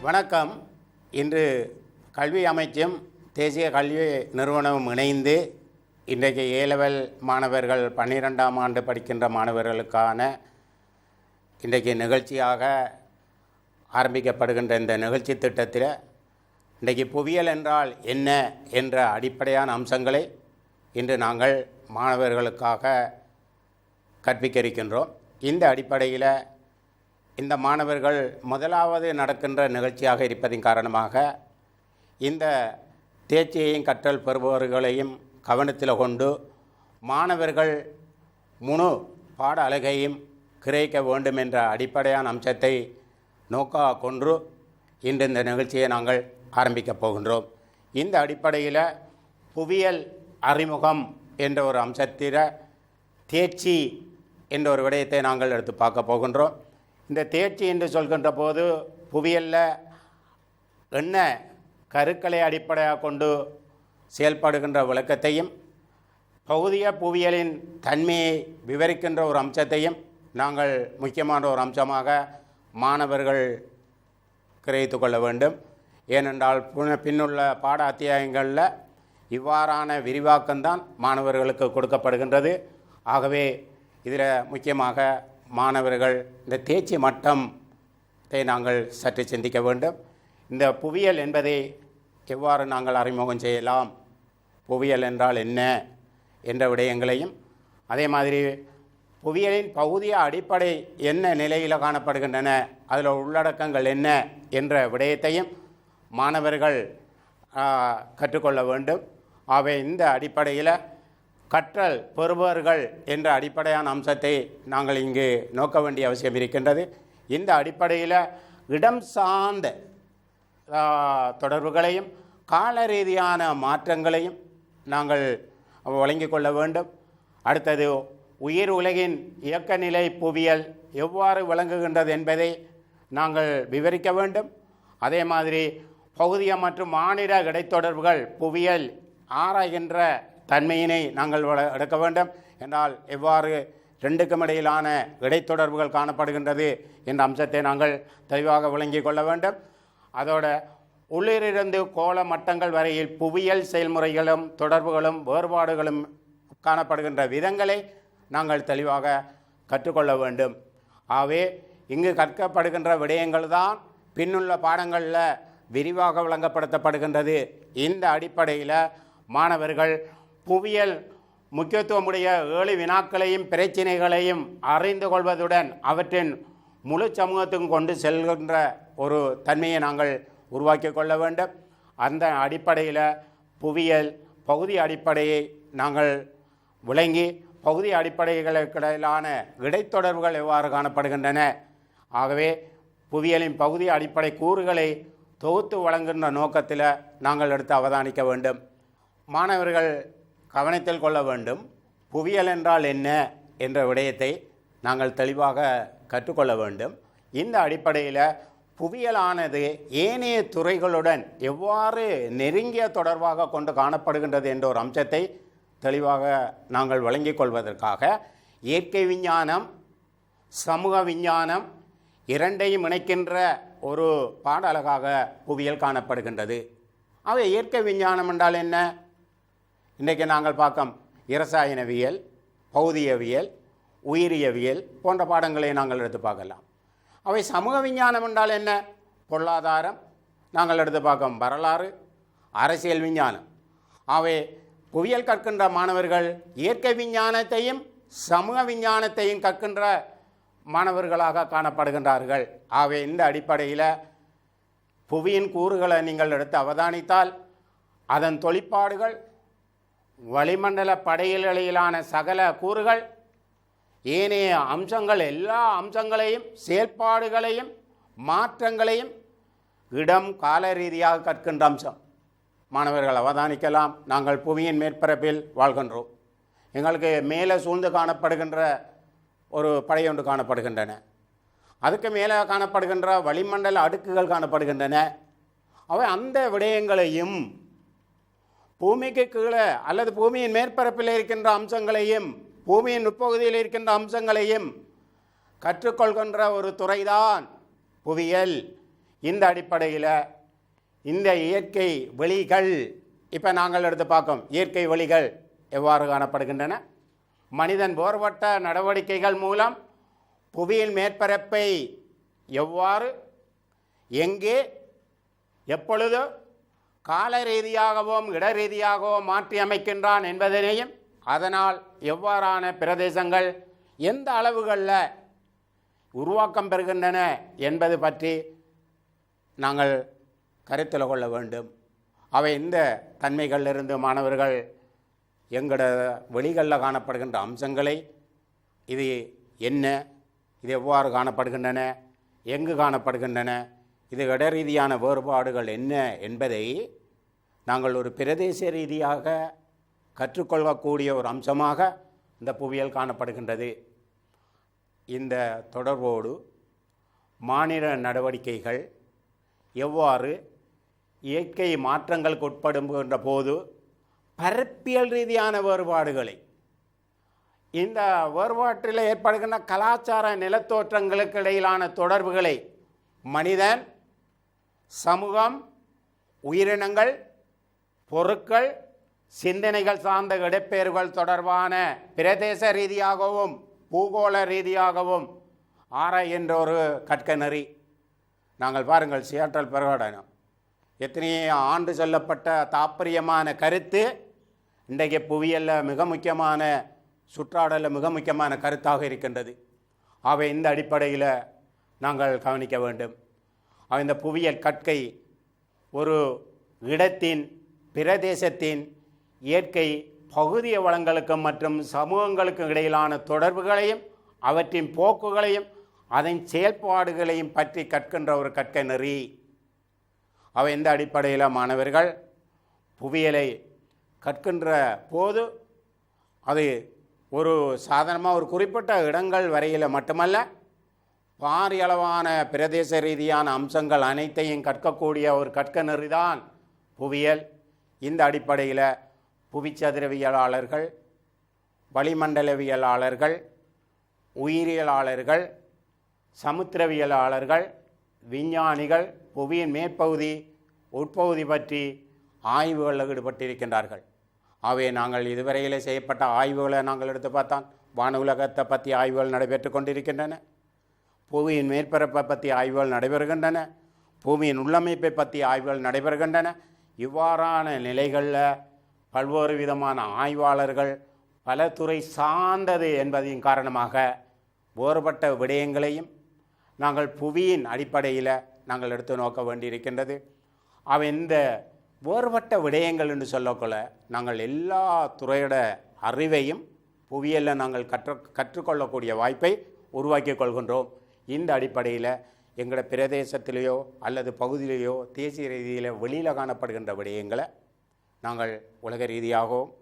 வணக்கம். இன்று கல்வி அமைச்சும் தேசிய கல்வி நிறுவனமும் இணைந்து இன்றைக்கு ஏலெவல் மாணவர்கள் 12ஆம் ஆண்டு படிக்கின்ற மாணவர்களுக்கான இன்றைக்கு நிகழ்ச்சியாக ஆரம்பிக்கப்படுகின்ற இந்த நிகழ்ச்சி திட்டத்தில் இன்றைக்கு புவியியல் என்றால் என்ன என்ற அடிப்படையான அம்சங்களை இன்று நாங்கள் மாணவர்களுக்காக கற்பிக்க இருக்கின்றோம். இந்த அடிப்படையில் இந்த மாணவர்கள் முதலாவது நடக்கின்ற நிகழ்ச்சியாக இருப்பதின் காரணமாக இந்த தேர்ச்சியையும் கற்றல் பெறுபவர்களையும் கவனத்தில் கொண்டு மாணவர்கள் முழு பாட அலகையும் கிரகிக்க வேண்டும் என்ற அடிப்படையான அம்சத்தை நோக்காக கொண்டு இன்று இந்த நிகழ்ச்சியை நாங்கள் ஆரம்பிக்கப் போகின்றோம். இந்த அடிப்படையில் புவியியல் அறிமுகம் என்ற ஒரு அம்சத்தில் தேர்ச்சி என்ற ஒரு விடயத்தை நாங்கள் எடுத்து பார்க்க போகின்றோம். இந்த தேர்ச்சி என்று சொல்கின்ற போது புவியியலில் என்ன கருக்களை அடிப்படையாக கொண்டு செயல்படுகின்ற விளக்கத்தையும் பகுதிய புவியியலின் தன்மையை விவரிக்கின்ற ஒரு அம்சத்தையும் நாங்கள் முக்கியமான ஒரு அம்சமாக மாணவர்கள் கிரகித்து கொள்ள வேண்டும். ஏனென்றால் பின்னுள்ள பாட அத்தியாயங்களில் இவ்வாறான விரிவாக்கம்தான் மாணவர்களுக்கு கொடுக்கப்படுகின்றது. ஆகவே இதில் முக்கியமாக மாணவர்கள் இந்த தேர்ச்சி மட்டத்தை நாங்கள் சற்று சிந்திக்க வேண்டும். இந்த புவியியல் என்பதை எவ்வாறு நாங்கள் அறிமுகம் செய்யலாம், புவியியல் என்றால் என்ன என்ற விடயங்களையும், அதே மாதிரி புவியியலின் பகுதிய அடிப்படை என்ன நிலையில் காணப்படுகின்றன, அதில் உள்ளடக்கங்கள் என்ன என்ற விடயத்தையும் மாணவர்கள் கற்றுக்கொள்ள வேண்டும். ஆகவே இந்த அடிப்படையில் கற்றல் பெறுபவர்கள் என்ற அடிப்படையான அம்சத்தை நாங்கள் இங்கு நோக்க வேண்டிய அவசியம் இருக்கின்றது. இந்த அடிப்படையில் இடம் சார்ந்த தொடர்புகளையும் கால ரீதியான மாற்றங்களையும் நாங்கள் வழங்கிக் கொள்ள வேண்டும். அடுத்தது உயிர் உலகின் இயக்கநிலை புவியியல் எவ்வாறு விளங்குகின்றது என்பதை நாங்கள் விவரிக்க வேண்டும். அதே மாதிரி பகுதிய மற்றும் மாநில இடைத்தொடர்புகள் புவியியல் ஆராய்கின்ற தன்மையினை நாங்கள் எடுக்க வேண்டும். என்றால் எவ்வாறு ரெண்டுக்கும் இடையிலான இடைத்தொடர்புகள் காணப்படுகின்றது என்ற அம்சத்தை நாங்கள் தெளிவாக விளங்கிக் கொள்ள வேண்டும். அதோட உள்ளிருந்து கோள மட்டங்கள் வரையில் புவியியல் செயல்முறைகளும் தொடர்புகளும் வேறுபாடுகளும் காணப்படுகின்ற விதங்களை நாங்கள் தெளிவாக கற்றுக்கொள்ள வேண்டும். ஆகவே இங்கு கற்கப்படுகின்ற விடயங்கள் தான் பின்னுள்ள பாடங்களில் விரிவாக விளங்கப்படுத்தப்படுகின்றது. இந்த அடிப்படையில் மாணவர்கள் புவியியல் முக்கியத்துவமுடைய 7 வினாக்களையும் பிரச்சினைகளையும் அறிந்து கொள்வதுடன் அவற்றின் முழு சமூகத்துக்கும் கொண்டு செல்கின்ற ஒரு தன்மையை நாங்கள் உருவாக்கி கொள்ள வேண்டும். அந்த அடிப்படையில் புவியியல் பகுதி அடிப்படையை நாங்கள் விளங்கி பகுதி அடிப்படைகளுக்கிடையிலான இடைத்தொடர்புகள் எவ்வாறு காணப்படுகின்றன, ஆகவே புவியியலின் பகுதி அடிப்படை கூறுகளை தொகுத்து வழங்குகின்ற நோக்கத்தில் நாங்கள் எடுத்து அவதானிக்க வேண்டும். மாணவர்கள் கவனத்தில் கொள்ள வேண்டும். புவியியல் என்றால் என்ன என்ற விடயத்தை நாங்கள் தெளிவாக கற்றுக்கொள்ள வேண்டும். இந்த அடிப்படையில் புவியியலானது ஏனைய துறைகளுடன் எவ்வாறு நெருங்கிய தொடர்பாக கொண்டு காணப்படுகின்றது என்ற ஒரு அம்சத்தை தெளிவாக நாங்கள் வழங்கிக் கொள்வதற்காக இயற்கை விஞ்ஞானம் சமூக விஞ்ஞானம் இரண்டையும் இணைக்கின்ற ஒரு பாடலகாக புவியியல் காணப்படுகின்றது. அவை இயற்கை விஞ்ஞானம் என்றால் என்ன? இன்றைக்கு நாங்கள் பார்க்கும் இரசாயனவியல், பௌதியவியல், உயிரியவியல் போன்ற பாடங்களை நாங்கள் எடுத்து பார்க்கலாம். அவை சமூக விஞ்ஞானம் என்றால் என்ன? பொருளாதாரம், நாங்கள் எடுத்து பார்க்கும் வரலாறு, அரசியல் விஞ்ஞானம். அவை புவியியல் கற்கின்ற மாணவர்கள் இயற்கை விஞ்ஞானத்தையும் சமூக விஞ்ஞானத்தையும் கற்கின்ற மாணவர்களாக காணப்படுகின்றார்கள். ஆகவே இந்த அடிப்படையில் புவியின் கூறுகளை நீங்கள் எடுத்து அவதானித்தால் அதன் தொழிற்பாடுகள், வளிமண்டல படையிலான சகல கூறுகள், ஏனைய அம்சங்கள் எல்லா அம்சங்களையும் செயல்பாடுகளையும் மாற்றங்களையும் இடம் கால ரீதியாக கற்கின்ற அம்சம் மாணவர்கள் அவதானிக்கலாம். நாங்கள் புவியின் மேற்பரப்பில் வாழ்கின்றோம். எங்களுக்கு மேலே சூழ்ந்து காணப்படுகின்ற ஒரு படையொன்று காணப்படுகின்றன. அதுக்கு மேலே காணப்படுகின்ற வளிமண்டல அடுக்குகள் காணப்படுகின்றன. அவை அந்த விடயங்களையும் பூமிக்கு கீழே அல்லது பூமியின் மேற்பரப்பில் இருக்கின்ற அம்சங்களையும் பூமியின் உட்பகுதியில் இருக்கின்ற அம்சங்களையும் கற்றுக்கொள்கின்ற ஒரு துறைதான் புவியியல். இந்த அடிப்படையில் இந்த இயற்கை வெளிகள் இப்போ நாங்கள் எடுத்து பார்க்கோம். இயற்கை வெளிகள் எவ்வாறு காணப்படுகின்றன? மனிதன் வேறுபட்ட நடவடிக்கைகள் மூலம் புவியின் மேற்பரப்பை எவ்வாறு, எங்கே, எப்பொழுது கால ரீதியாகவும் இட ரீதியாகவும் மாற்றி அமைக்கின்றான் என்பதனையும், அதனால் எவ்வாறான பிரதேசங்கள் எந்த அளவுகளில் உருவாக்கம் பெறுகின்றன என்பது பற்றி நாங்கள் கருத்தில் கொள்ள வேண்டும். அவை இந்த தன்மைகளிலிருந்து மாணவர்கள் எங்களோட வெளிகளில் காணப்படுகின்ற அம்சங்களை, இது என்ன, இது எவ்வாறு காணப்படுகின்றன, எங்கு காணப்படுகின்றன, இது இட ரீதியான வேறுபாடுகள் என்ன என்பதை நாங்கள் ஒரு பிரதேச ரீதியாக கற்றுக்கொள்ளக்கூடிய ஒரு அம்சமாக இந்த புவியியல் காணப்படுகின்றது. இந்த தொடர்போடு மாநில நடவடிக்கைகள் எவ்வாறு இயற்கை மாற்றங்களுக்கு உட்படுகின்ற போது பரப்பியல் ரீதியான வேறுபாடுகளை, இந்த வேறுபாட்டில் ஏற்படுகின்ற கலாச்சார நிலத்தோற்றங்களுக்கு இடையிலான தொடர்புகளை மனிதன், சமூகம், உயிரினங்கள், பொருட்கள், சிந்தனைகள் சார்ந்த இடப்பெயர்கள் தொடர்பான பிரதேச ரீதியாகவும் பூகோள ரீதியாகவும் ஆராய்கின்ற ஒரு கற்க நெறி. நாங்கள் பாருங்கள், சியாட்டல் பிரகடனம் எத்தனையோ ஆண்டு சொல்லப்பட்ட தாற்பயமான கருத்து இன்றைக்கு புவியியலில் மிக முக்கியமான, சுற்றாடலில் மிக முக்கியமான கருத்தாக இருக்கின்றது. அவை இந்த அடிப்படையில் நாங்கள் கவனிக்க வேண்டும். இந்த புவியியல் கற்கை ஒரு இடத்தின், பிரதேசத்தின் இயற்கை பகுதிய வளங்களுக்கும் மற்றும் சமூகங்களுக்கும் இடையிலான தொடர்புகளையும் அவற்றின் போக்குகளையும் அதன் செயல்பாடுகளையும் பற்றி கற்கின்ற ஒரு கற்க நெறி. அவை இந்த அடிப்படையில் மாணவர்கள் புவியியலை கற்கின்ற போது அது ஒரு சாதாரணமாக ஒரு குறிப்பிட்ட இடங்கள் வரையில் மட்டுமல்ல, பாரியளவான பிரதேச ரீதியான அம்சங்கள் அனைத்தையும் கற்கக்கூடிய ஒரு கற்க நெறிதான் புவியியல். இந்த அடிப்படையில் புவிச்சதுரவியலாளர்கள், வளிமண்டலவியலாளர்கள், உயிரியலாளர்கள், சமுத்திரவியலாளர்கள், விஞ்ஞானிகள் புவியின் மேற்பகுதி, உட்பகுதி பற்றி ஆய்வுகளில் ஈடுபட்டிருக்கின்றார்கள். அவை நாங்கள் இதுவரையிலே செய்யப்பட்ட ஆய்வுகளை நாங்கள் எடுத்து பார்த்தான். வான உலகத்தை பற்றி ஆய்வுகள் நடைபெற்று கொண்டிருக்கின்றன. புவியின் மேற்பரப்பை பற்றி ஆய்வுகள் நடைபெறுகின்றன. பூமியின் உள்ளமைப்பை பற்றி ஆய்வுகள் நடைபெறுகின்றன. இவ்வாறான நிலைகளில் பல்வேறு விதமான ஆய்வாளர்கள் பல துறை சார்ந்தது என்பதின் காரணமாக வேறுபட்ட விடயங்களையும் நாங்கள் புவியின் அடிப்படையில் நாங்கள் எடுத்து நோக்க வேண்டியிருக்கின்றது. அவை இந்த வேறுபட்ட விடயங்கள் என்று சொல்லக்கொள்ள நாங்கள் எல்லா துறையோட அறிவையும் புவியியலில் நாங்கள் கற்றுக்கொள்ளக்கூடிய வாய்ப்பை உருவாக்கி கொள்கின்றோம். இந்த அடிப்படையில் எங்களோட பிரதேசத்திலேயோ அல்லது பகுதியிலேயோ தேசிய ரீதியில் வெளியில் காணப்படுகின்ற விடயங்களை நாங்கள் உலக ரீதியாகவும்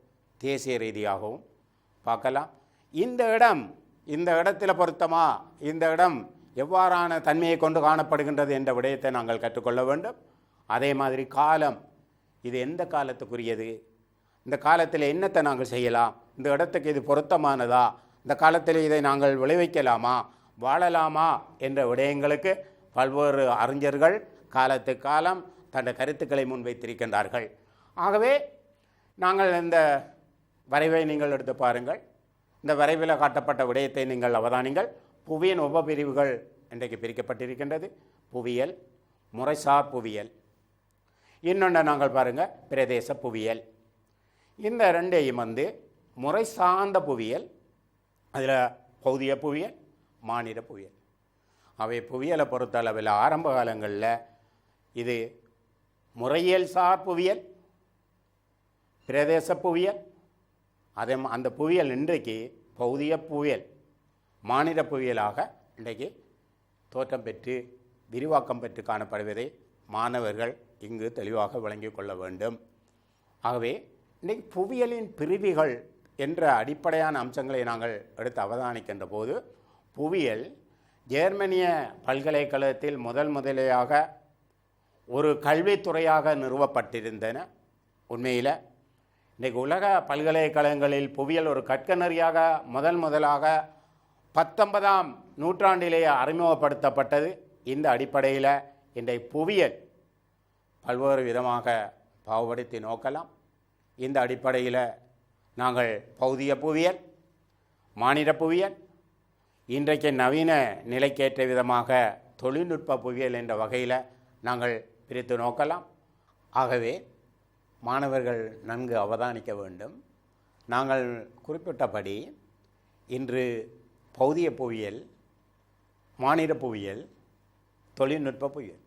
தேசிய ரீதியாகவும் பார்க்கலாம். இந்த இடத்தில் பொருத்தமா, இந்த இடம் எவ்வாறான தன்மையை கொண்டு காணப்படுகின்றது என்ற விடயத்தை நாங்கள் கற்றுக்கொள்ள வேண்டும். அதே மாதிரி காலம், இது எந்த காலத்துக்குரியது, இந்த காலத்தில் என்னத்தை நாங்கள் செய்யலாம், இந்த இடத்துக்கு இது பொருத்தமானதா, இந்த காலத்தில் இதை நாங்கள் விளைவிக்கலாமா, வாழலாமா என்ற விடயங்களுக்கு பல்வேறு அறிஞர்கள் காலத்துக்கு காலம் தன் கருத்துக்களை முன்வைத்திருக்கின்றார்கள். ஆகவே நாங்கள் இந்த வரைவை நீங்கள் எடுத்து பாருங்கள். இந்த வரைவில் காட்டப்பட்ட விடயத்தை நீங்கள் அவதானிங்கள். புவியின் உபபிரிவுகள் இன்றைக்கு பிரிக்கப்பட்டிருக்கின்றது. புவியியல், முறைசார் புவியியல், இன்னொன்று நாங்கள் பாருங்கள் பிரதேச புவியியல். இந்த ரெண்டையும் முறை சார்ந்த புவியியல், அதில் பௌதிய புவியியல், மாநில புவியியல். அவை புவியியலை பொறுத்த அளவில் ஆரம்ப காலங்களில் இது முறையியல் சார் புவியியல், பிரதேச புவியியல், அந்த புவியியல் இன்றைக்கு பௌதிய புவியியல், மாநில புவியியலாக இன்றைக்கு தோற்றம் பெற்று விரிவாக்கம் பெற்று காணப்படுவதை மாணவர்கள் இங்கு தெளிவாக விளங்கிக் கொள்ள வேண்டும். ஆகவே இன்றைக்கு புவியியலின் பிரிவுகள் என்ற அடிப்படையான அம்சங்களை நாங்கள் எடுத்து அவதானிக்கின்ற போது, புவியியல் ஜெர்மனிய பல்கலைக்கழகத்தில் முதலையாக ஒரு கல்வித்துறையாக நிறுவப்பட்டிருந்தன. உண்மையில் இன்றைக்கு உலக பல்கலைக்கழகங்களில் புவியியல் ஒரு கற்க நெறியாக முதலாக 19ஆம் நூற்றாண்டிலேயே அறிமுகப்படுத்தப்பட்டது. இந்த அடிப்படையில் இன்றைய புவியியல் பல்வேறு விதமாக பாகுபடுத்தி நோக்கலாம். இந்த அடிப்படையில் நாங்கள் பௌதிக புவியியல், மானிட புவியியல், இன்றைக்கு நவீன நிலைக்கேற்ற விதமாக தொழில்நுட்ப புவியியல் என்ற வகையில் நாங்கள் பிரித்து நோக்கலாம். ஆகவே மாணவர்கள் நன்கு அவதானிக்க வேண்டும். நாங்கள் குறிப்பிட்டபடி இன்று பௌதிக புவியியல், மானிட புவியியல், தொழில்நுட்ப புவியியல்,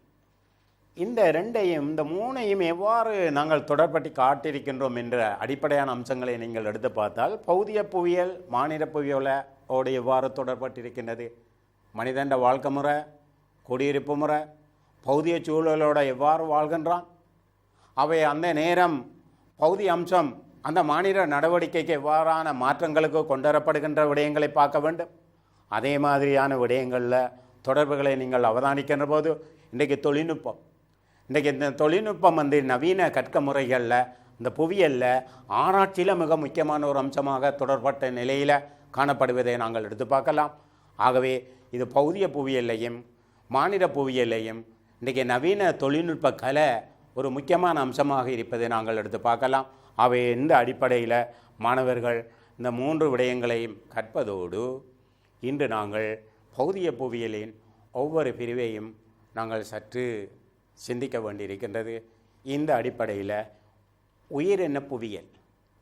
இந்த மூணையும் எவ்வாறு நாங்கள் தொடர்பட்டி காட்டியிருக்கின்றோம் என்ற அடிப்படையான அம்சங்களை நீங்கள் எடுத்து பார்த்தால், பௌதிக புவியியல் மானிட புவியியலோடு எவ்வாறு தொடர்பட்டிருக்கின்றது, மனிதன் வாழ்க்கை முறை, குடியிருப்பு முறை, பௌதிக சூழலோடு எவ்வாறு வாழ்கின்றான், அவை அந்த நேரம் பௌதிக அம்சம் அந்த மானிட நடவடிக்கைக்கு எவ்வாறான மாற்றங்களுக்கு கொண்டுவரப்படுகின்ற விடயங்களை பார்க்க வேண்டும். அதே மாதிரியான விடயங்களில் தொடர்புகளை நீங்கள் அவதானிக்கின்ற போது இன்றைக்கு இந்த தொழில்நுட்பம் நவீன கற்க முறைகளில் இந்த புவியியலில் ஆராய்ச்சியில் மிக முக்கியமான ஒரு அம்சமாக தொடர்பட்ட நிலையில் காணப்படுவதை நாங்கள் எடுத்து பார்க்கலாம். ஆகவே இது பௌதிக புவியியலையும் மானிட புவியியலையும் இன்றைக்கு நவீன தொழில்நுட்ப கலை ஒரு முக்கியமான அம்சமாக இருப்பதை நாங்கள் எடுத்து பார்க்கலாம். அவை இந்த அடிப்படையில் மாணவர்கள் இந்த 3 விடயங்களையும் கற்பதோடு இன்று நாங்கள் பௌதிக புவியியலின் ஒவ்வொரு பிரிவையும் நாங்கள் சற்று சிந்திக்க வேண்டியிருக்கின்றது. இந்த அடிப்படையில் உயிரின புவியியல்,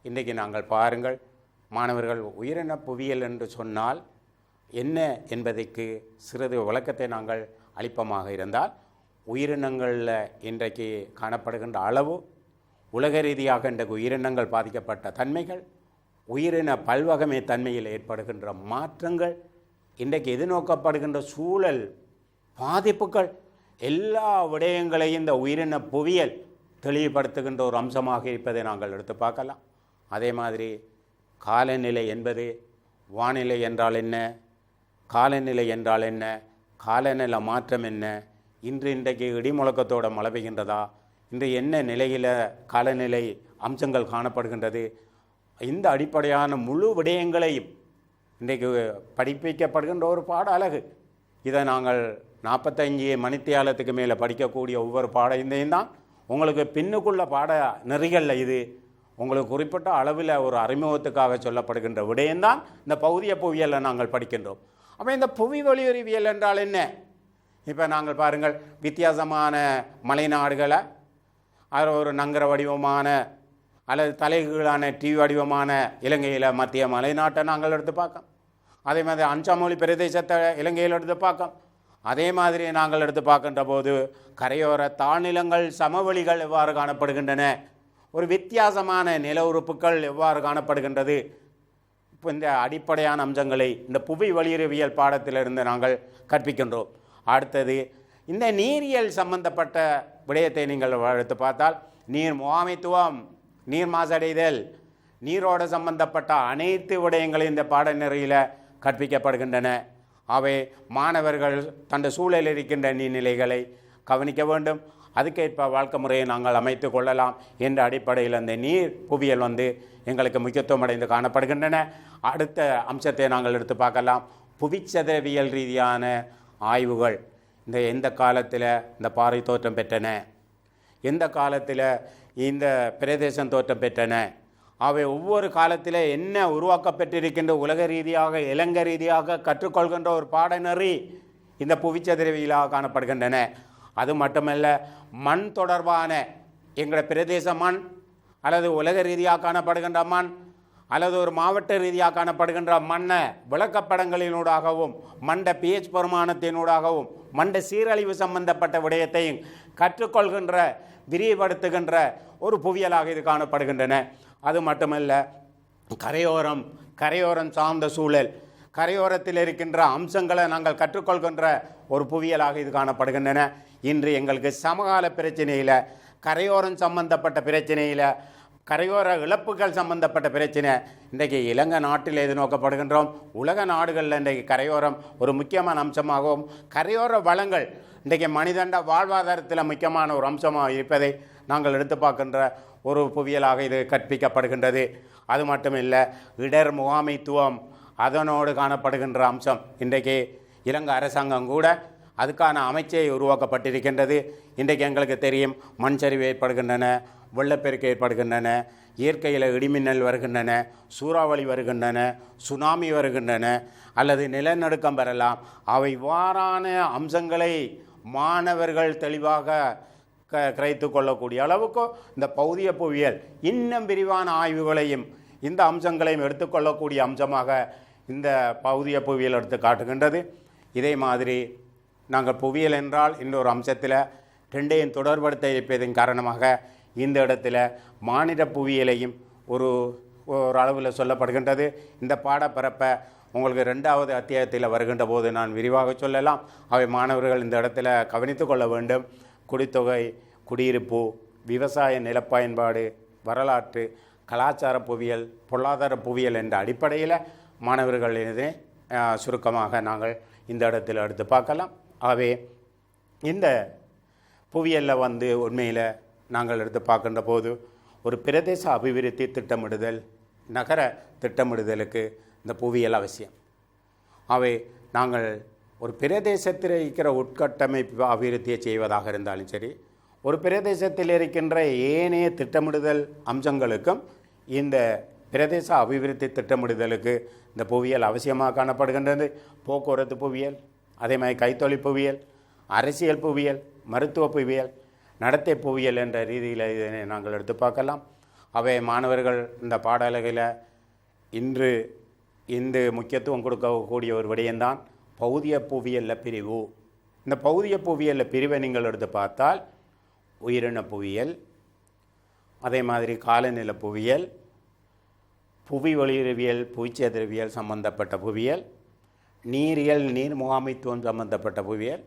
இன்றைக்கு நாங்கள் பாருங்கள் மாணவர்கள், உயிரின புவியியல் என்று சொன்னால் என்ன என்பதற்கு சிறிது விளக்கத்தை நாங்கள் அளிப்பமாக இருந்தால், உயிரினங்களில் இன்றைக்கு காணப்படுகின்ற அளவு, உலக ரீதியாக இன்றைக்கு உயிரினங்கள் பாதிக்கப்பட்ட தன்மைகள், உயிரின பல்வகமை தன்மையில் ஏற்படுகின்ற மாற்றங்கள், இன்றைக்கு எதிர்நோக்கப்படுகின்ற சூழல் பாதிப்புகள், எல்லா விடயங்களையும் இந்த உயிரின புவியியல் தெளிவுபடுத்துகின்ற ஒரு அம்சமாக இருப்பதை நாங்கள் எடுத்து பார்க்கலாம். அதே மாதிரி காலநிலை என்பது, வானிலை என்றால் என்ன, காலநிலை என்றால் என்ன, காலநிலை மாற்றம் என்ன, இன்றைக்கு இடிமுழக்கத்தோடு மழை பெய்கின்றதா, இன்று என்ன நிலையில் காலநிலை அம்சங்கள் காணப்படுகின்றது, இந்த அடிப்படையான முழு விடயங்களையும் இன்றைக்கு படிப்பிக்கப்படுகின்ற ஒரு பாட அழகு. இதை நாங்கள் 45 மணித்தியாலத்துக்கு மேலே படிக்கக்கூடிய ஒவ்வொரு பாடத்தையும் தான் உங்களுக்கு பின்னுக்குள்ள பாட நெறிகளில் இது உங்களுக்கு குறிப்பிட்ட அளவில் ஒரு அறிமுகத்துக்காக சொல்லப்படுகின்ற விடயம்தான் இந்த பௌதிக புவியியலை நாங்கள் படிக்கின்றோம். அப்போ இந்த புவி ஒளியுறவியல் என்றால் என்ன? இப்போ நாங்கள் பாருங்கள், வித்தியாசமான மலைநாடுகளை அதில் ஒரு நங்கர வடிவமான அல்லது தலைகீழான டிவி வடிவமான இலங்கையில் மத்திய மலைநாட்டை நாங்கள் எடுத்து பார்க்கோம். அதே மாதிரி அஞ்சாமொழி பிரதேசத்தை இலங்கையில் எடுத்து பார்க்கோம். அதே மாதிரி நாங்கள் எடுத்து பார்க்கின்ற போது கரையோர தாழ்நிலங்கள், சமவெளிகள் எவ்வாறு காணப்படுகின்றன, ஒரு வித்தியாசமான நில உறுப்புகள் எவ்வாறு காணப்படுகின்றது, இப்போ இந்த அடிப்படையான அம்சங்களை இந்த புவி வளியுறவியல் பாடத்திலிருந்து நாங்கள் கற்பிக்கின்றோம். அடுத்தது இந்த நீரியல் சம்பந்தப்பட்ட விடயத்தை நீங்கள் எடுத்து பார்த்தால், நீர் முகாமைத்துவம், நீர் மாசடைதல், நீரோடு சம்பந்தப்பட்ட அனைத்து விடயங்களும் இந்த பாடநெறியில் கற்பிக்கப்படுகின்றன. அவை மாணவர்கள் தன் சூழலில் இருக்கின்ற நீர்நிலைகளை கவனிக்க வேண்டும், அதுக்கேற்ப வாழ்க்கை முறையை நாங்கள் அமைத்து கொள்ளலாம் என்ற அடிப்படையில் அந்த நீர் புவியியல் எங்களுக்கு முக்கியத்துவம் அடைந்து காணப்படுகின்றன. அடுத்த அம்சத்தை நாங்கள் எடுத்து பார்க்கலாம், புவிச்சதவியல் ரீதியான ஆய்வுகள். எந்த காலத்தில் இந்த பாறை தோற்றம் பெற்றன, எந்த காலத்தில் இந்த பிரதேசம் தோற்றம் பெற்றன, அவை ஒவ்வொரு காலத்தில் என்ன உருவாக்கப்பட்டிருக்கின்ற உலக ரீதியாக இலங்கை ரீதியாக கற்றுக்கொள்கின்ற ஒரு பாடநெறி இந்த புவிச்சதவியலாக காணப்படுகின்றன. அது மட்டுமல்ல, மண் தொடர்பான எங்கள் பிரதேச மண் அல்லது உலக ரீதியாக காணப்படுகின்ற மண் அல்லது ஒரு மாவட்ட ரீதியாக காணப்படுகின்ற மண்ணை விளக்கப்படங்களினூடாகவும் மண்ட பிஹெச் பெருமானத்தினூடாகவும் மண்ட சீரழிவு சம்பந்தப்பட்ட விடயத்தையும் கற்றுக்கொள்கின்ற விரிவுபடுத்துகின்ற ஒரு புவியியலாக இது காணப்படுகின்றன. அது மட்டுமல்ல, கரையோரம் சார்ந்த சூழல், கரையோரத்தில் இருக்கின்ற அம்சங்களை நாங்கள் கற்றுக்கொள்கின்ற ஒரு புவியியலாக இது காணப்படுகின்றன. இன்று எங்களுக்கு சமகால பிரச்சனையில், கரையோரம் சம்பந்தப்பட்ட பிரச்சனையில், கரையோர இழப்புகள் சம்பந்தப்பட்ட பிரச்சனை இன்றைக்கு இலங்கை நாட்டில் எதிர்நோக்கப்படுகின்றோம். உலக நாடுகளில் இன்றைக்கு கரையோரம் ஒரு முக்கியமான அம்சமாகவும், கரையோர வளங்கள் இன்றைக்கு மனிதண்ட வாழ்வாதாரத்தில் முக்கியமான ஒரு அம்சமாக இருப்பதை நாங்கள் எடுத்து பார்க்கின்ற ஒரு புவியியலாக இது கற்பிக்கப்படுகின்றது. அது மட்டுமில்லை, இடர் முகாமைத்துவம் அதனோடு காணப்படுகின்ற அம்சம். இன்றைக்கு இலங்கை அரசாங்கம் கூட அதுக்கான அமைச்சை உருவாக்கப்பட்டிருக்கின்றது. இன்றைக்கு எங்களுக்கு தெரியும், மண் சரிவு ஏற்படுகின்றன, வெள்ளப்பெருக்கு ஏற்படுகின்றன, இயற்கையில் இடிமின்னல் வருகின்றன, சூறாவளி வருகின்றன, சுனாமி வருகின்றன, அல்லது நிலநடுக்கம் வரலாம். அவை இவ்வாறான அம்சங்களை மாணவர்கள் தெளிவாக கிரகித்து கொள்ளக்கூடிய அளவுக்கு இந்த பௌதிய புவியியல் இன்னும் விரிவான ஆய்வுகளையும் இந்த அம்சங்களையும் எடுத்துக்கொள்ளக்கூடிய அம்சமாக இந்த பௌதிய புவியியல் எடுத்து காட்டுகின்றது. இதே மாதிரி நாங்கள் புவியியல் என்றால் இன்னொரு அம்சத்தில் ரெண்டையும் தொடர்படுத்த இருப்பதன் காரணமாக இந்த இடத்துல மானிட புவியியலையும் ஒரு அளவில் சொல்லப்படுகின்றது. இந்த பாடப்பரப்பை உங்களுக்கு 2வது அத்தியாயத்தில் வருகின்ற போது நான் விரிவாக சொல்லலாம். அவை மாணவர்கள் இந்த இடத்துல கவனித்து கொள்ள வேண்டும். குடித்தொகை, குடியிருப்பு, விவசாய நிலப்பயன்பாடு, வரலாற்று, கலாச்சார புவியியல், பொருளாதார புவியியல் என்ற அடிப்படையில் மாணவர்கள் இதை சுருக்கமாக நாங்கள் இந்த இடத்தில் எடுத்து பார்க்கலாம். ஆகவே இந்த புவியியலில் உண்மையில் நாங்கள் எடுத்து பார்க்கின்ற போது ஒரு பிரதேச அபிவிருத்தி திட்டமிடுதல், நகர திட்டமிடுதலுக்கு இந்த புவியியல் அவசியம். அவை நாங்கள் ஒரு பிரதேசத்தில் இருக்கிற உட்கட்டமைப்பு அபிவிருத்தியை செய்வதாக இருந்தாலும் சரி, ஒரு பிரதேசத்தில் இருக்கின்ற ஏனைய திட்டமிடுதல் அம்சங்களுக்கும் இந்த பிரதேச அபிவிருத்தி திட்டமிடுதலுக்கு இந்த புவியியல் அவசியமாக காணப்படுகின்றது. போக்குவரத்து புவியியல், அதே மாதிரி கைத்தொழில் புவியியல், அரசியல் புவியியல், மருத்துவ புவியியல், நடத்தை புவியியல் என்ற ரீதியில் இதனை நாங்கள் எடுத்து பார்க்கலாம். அவை மாணவர்கள் இந்த பாடல்களில் இன்று இந்த முக்கியத்துவம் கொடுக்கக்கூடிய ஒரு விடயம்தான் பௌதிய புவியியல் பிரிவு. இந்த பௌதிய புவியியல் பிரிவை நீங்கள் எடுத்து பார்த்தால் உயிரின புவியியல், அதே மாதிரி காலநில புவியியல், புவி ஒளியியல், புவிச்சேதவியல் சம்பந்தப்பட்ட புவியியல், நீரியல், நீர் முகாமைத்துவம் சம்பந்தப்பட்ட புவியியல்,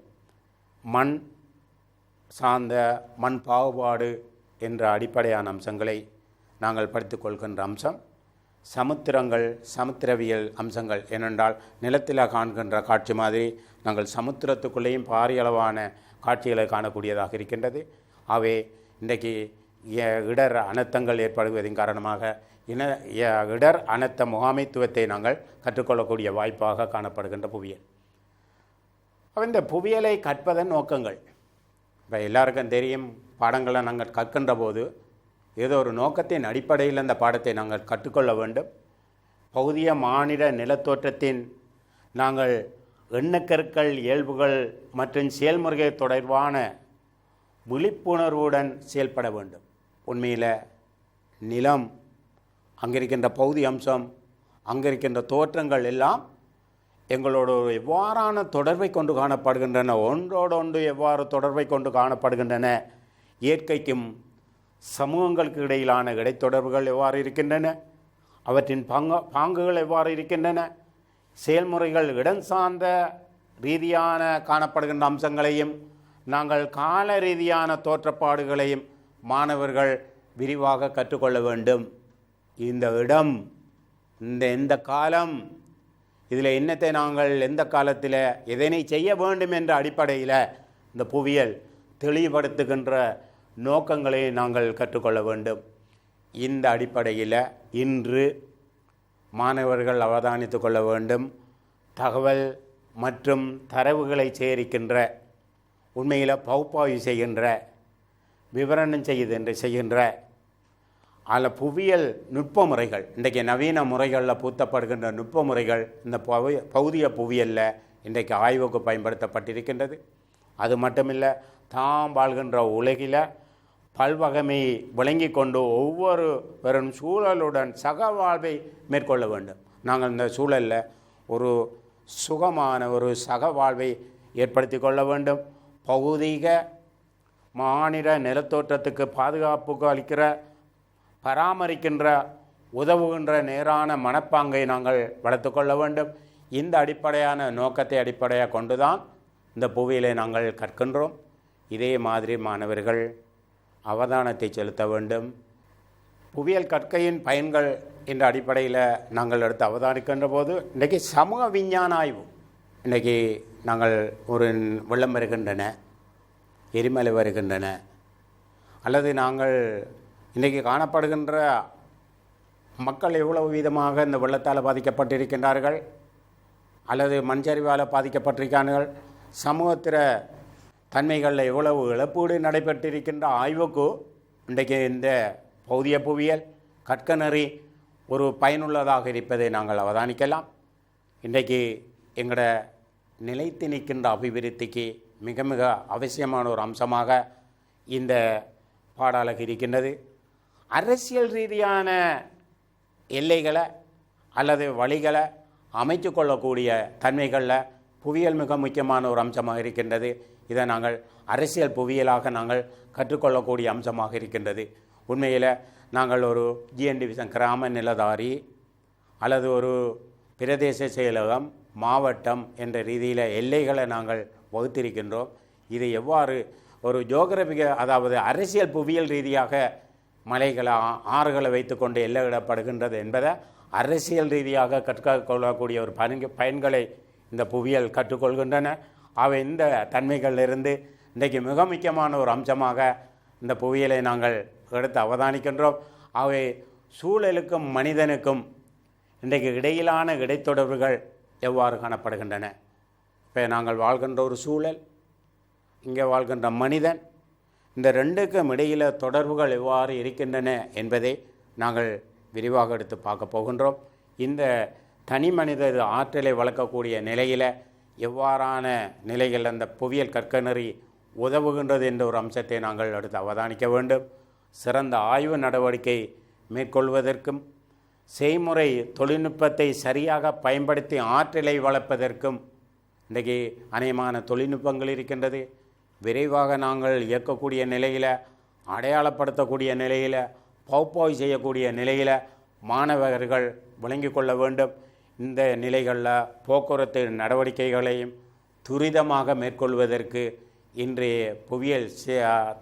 மண் சார்ந்த மண் பாகுபாடு என்ற அடிப்படையான அம்சங்களை நாங்கள் படித்துக் கொள்கின்ற அம்சம், சமுத்திரங்கள், சமுத்திரவியல் அம்சங்கள். ஏனென்றால் நிலத்தில் காண்கின்ற காட்சி மாதிரி நாங்கள் சமுத்திரத்துக்குள்ளேயும் பாரிய அளவான காட்சிகளை காணக்கூடியதாக இருக்கின்றது. அவை இன்றைக்கு இடர் அனர்த்தங்கள் ஏற்படுவதன் காரணமாக இடர் அனர்த்த முகாமைத்துவத்தை நாங்கள் கற்றுக்கொள்ளக்கூடிய வாய்ப்பாக காணப்படுகின்ற புவியியல். இந்த புவியியலை கற்பதன் நோக்கங்கள் இப்போ எல்லாருக்கும் தெரியும். பாடங்களை நாங்கள் கற்கின்ற போது ஏதோ ஒரு நோக்கத்தின் அடிப்படையில் அந்த பாடத்தை நாங்கள் கற்றுக்கொள்ள வேண்டும். பௌதிய மானிட நிலத்தோற்றத்தின் நாங்கள் எண்ணக்கருக்கள், இயல்புகள் மற்றும் செயல்முறைகள் தொடர்பான விழிப்புணர்வுடன் செயல்பட வேண்டும். உண்மையில் நிலம், அங்கே இருக்கின்ற பௌதி அம்சம், அங்கே இருக்கின்ற தோற்றங்கள் எல்லாம் எங்களோட எவ்வாறான தொடர்பை கொண்டு காணப்படுகின்றன, ஒன்றோடொன்று எவ்வாறு தொடர்பை கொண்டு காணப்படுகின்றன, இயற்கைக்கும் சமூகங்களுக்கு இடையிலான இடைத்தொடர்புகள் எவ்வாறு இருக்கின்றன, அவற்றின் பாங்குகள் எவ்வாறு இருக்கின்றன, செயல்முறைகள் இடம் சார்ந்த ரீதியான காணப்படுகின்ற அம்சங்களையும் நாங்கள் கால ரீதியான தோற்றப்பாடுகளையும் மாணவர்கள் விரிவாக கற்றுக்கொள்ள வேண்டும். இந்த இடம், இந்த காலம், இதில் என்னத்தை நாங்கள் எந்த காலத்தில் எதனை செய்ய வேண்டும் என்ற அடிப்படையில் இந்த புவியியல் தெளிவுபடுத்துகின்ற நோக்கங்களை நாங்கள் கற்றுக்கொள்ள வேண்டும். இந்த அடிப்படையில் இன்று மாணவர்கள் அவதானித்து கொள்ள வேண்டும். தகவல் மற்றும் தரவுகளை சேகரிக்கின்ற, உண்மையில் பகுப்பாய்வு செய்கின்ற, விவரணம் செய்கின்ற அதில் புவியியல் நுட்ப முறைகள், இன்றைக்கு நவீன முறைகளில் பூத்தப்படுகின்ற நுட்ப முறைகள் இந்த பௌதிய புவியியலில் இன்றைக்கு ஆய்வுக்கு பயன்படுத்தப்பட்டிருக்கின்றது. அது மட்டுமில்லை, தாம் வாழ்கின்ற உலகில் பல்வகமை விளங்கி கொண்டு ஒவ்வொருவரும் சூழலுடன் சக வாழ்வை மேற்கொள்ள வேண்டும். நாங்கள் இந்த சூழலில் ஒரு சுகமான ஒரு சக வாழ்வை ஏற்படுத்தி கொள்ள வேண்டும். பௌதீக மானிட நிலத்தோற்றத்துக்கு பாதுகாப்புக்கு அளிக்கிற, பராமரிக்கின்ற, உதவுகின்ற நேரான மனப்பாங்கை நாங்கள் வளர்த்து கொள்ள வேண்டும். இந்த அடிப்படையான நோக்கத்தை அடிப்படையாக கொண்டுதான் இந்த புவியியலை நாங்கள் கற்கின்றோம். இதே மாதிரி மாணவர்கள் அவதானத்தை செலுத்த வேண்டும். புவியியல் கற்கையின் பயன்கள் என்ற அடிப்படையில் நாங்கள் எடுத்து அவதானிக்கின்ற போது இன்றைக்கி சமூக விஞ்ஞான ஆய்வு, இன்றைக்கி நாங்கள் ஒரு வெள்ளம் வருகின்றன, எரிமலை வருகின்றன, அல்லது நாங்கள் இன்றைக்கி காணப்படுகின்ற மக்கள் எவ்வளவு விதமாக இந்த வெள்ளத்தால் பாதிக்கப்பட்டிருக்கின்றார்கள், அல்லது மண் சரிவால் பாதிக்கப்பட்டிருக்கிறார்கள், சமூகத்திற தன்மைகளில் எவ்வளவு இழப்பீடு நடைபெற்றிருக்கின்ற ஆய்வுக்கு இன்றைக்கு இந்த பௌதிய புவியியல் கற்கநெறி ஒரு பயனுள்ளதாக இருப்பதை நாங்கள் அவதானிக்கலாம். இன்றைக்கு எங்களோட நிலைத்து நிற்கின்ற அபிவிருத்திக்கு மிக மிக அவசியமான ஒரு அம்சமாக இந்த பாடலகு இருக்கின்றது. அரசியல் ரீதியான எல்லைகளை அல்லது வழிகளை அமைத்து கொள்ளக்கூடிய தன்மைகளில் புவியியல் மிக முக்கியமான ஒரு அம்சமாக இருக்கின்றது. இதை நாங்கள் அரசியல் புவியியலாக நாங்கள் கற்றுக்கொள்ளக்கூடிய அம்சமாக இருக்கின்றது. உண்மையில் நாங்கள் ஒரு ஜிஎன் டிவிஷன் கிராம நிலதாரி அல்லது ஒரு பிரதேச செயலகம் மாவட்டம் என்ற ரீதியில் எல்லைகளை நாங்கள் வகுத்திருக்கின்றோம். இது எவ்வாறு ஒரு ஜியோகிராபிக அதாவது அரசியல் புவியியல் ரீதியாக மலைகளை ஆறுகளை வைத்துக்கொண்டு எல்லையிடப்படுகின்றது என்பதை அரசியல் ரீதியாக கற்றுக்கொள்ளக்கூடிய ஒரு பயன்களை இந்த புவியியல் கற்றுக்கொள்கின்றன. அவை இந்த தன்மைகளிலிருந்து இன்றைக்கு மிக முக்கியமான ஒரு அம்சமாக இந்த புவியியலை நாங்கள் எடுத்து அவதானிக்கின்றோம். அவை சூழலுக்கும் மனிதனுக்கும் இன்றைக்கு இடையிலான இடைத்தொடர்புகள் எவ்வாறு காணப்படுகின்றன. இப்போ நாங்கள் வாழ்கின்ற ஒரு சூழல், இங்கே வாழ்கின்ற மனிதன், இந்த ரெண்டுக்கும் இடையில் தொடர்புகள் எவ்வாறு இருக்கின்றன என்பதை நாங்கள் விரிவாக எடுத்து பார்க்க போகின்றோம். இந்த தனி மனித ஆற்றலை வளர்க்கக்கூடிய நிலையில் எவ்வாறான நிலைகள் அந்த புவியியல் கற்கநெறி உதவுகின்றது என்ற ஒரு அம்சத்தை நாங்கள் எடுத்து அவதானிக்க வேண்டும். சிறந்த ஆய்வு நடவடிக்கை மேற்கொள்வதற்கும் செய்முறை தொழில்நுட்பத்தை சரியாக பயன்படுத்தி ஆற்றலை வளர்ப்பதற்கும் இன்றைக்கு அநேகமான தொழில்நுட்பங்கள் இருக்கின்றது. விரைவாக நாங்கள் இயக்கக்கூடிய நிலையில், அடையாளப்படுத்தக்கூடிய நிலையில், பகுப்பாய்வு செய்யக்கூடிய நிலையில் மாணவர்கள் விளங்கி கொள்ள வேண்டும். இந்த நிலைகளில் போக்குவரத்து நடவடிக்கைகளையும் துரிதமாக மேற்கொள்வதற்கு இன்றைய புவியியல்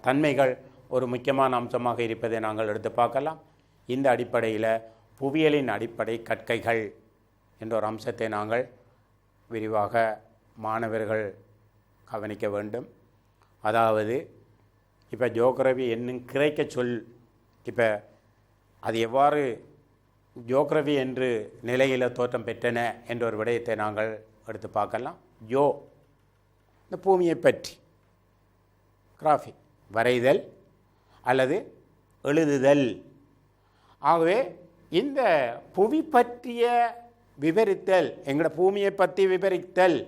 தன்மைகள் ஒரு முக்கியமான அம்சமாக இருப்பதை நாங்கள் எடுத்து பார்க்கலாம். இந்த அடிப்படையில் புவியியலின் அடிப்படை கற்கைகள் என்ற ஒரு அம்சத்தை நாங்கள் விரிவாக மாணவர்கள் கவனிக்க வேண்டும். அதாவது இப்போ ஜியோகிராஃபி என்னும் கிரேக்க சொல், இப்போ அது எவ்வாறு ஜியோகிராஃபி என்று நிலையில் தோற்றம் பெற்றன என்ற ஒரு விடயத்தை நாங்கள் எடுத்து பார்க்கலாம். இந்த பூமியை பற்றி, கிராஃபி வரைதல் அல்லது எழுதுதல். ஆகவே இந்த புவி பற்றிய விவரித்தல், எங்களோட பூமியை பற்றி விவரித்தல்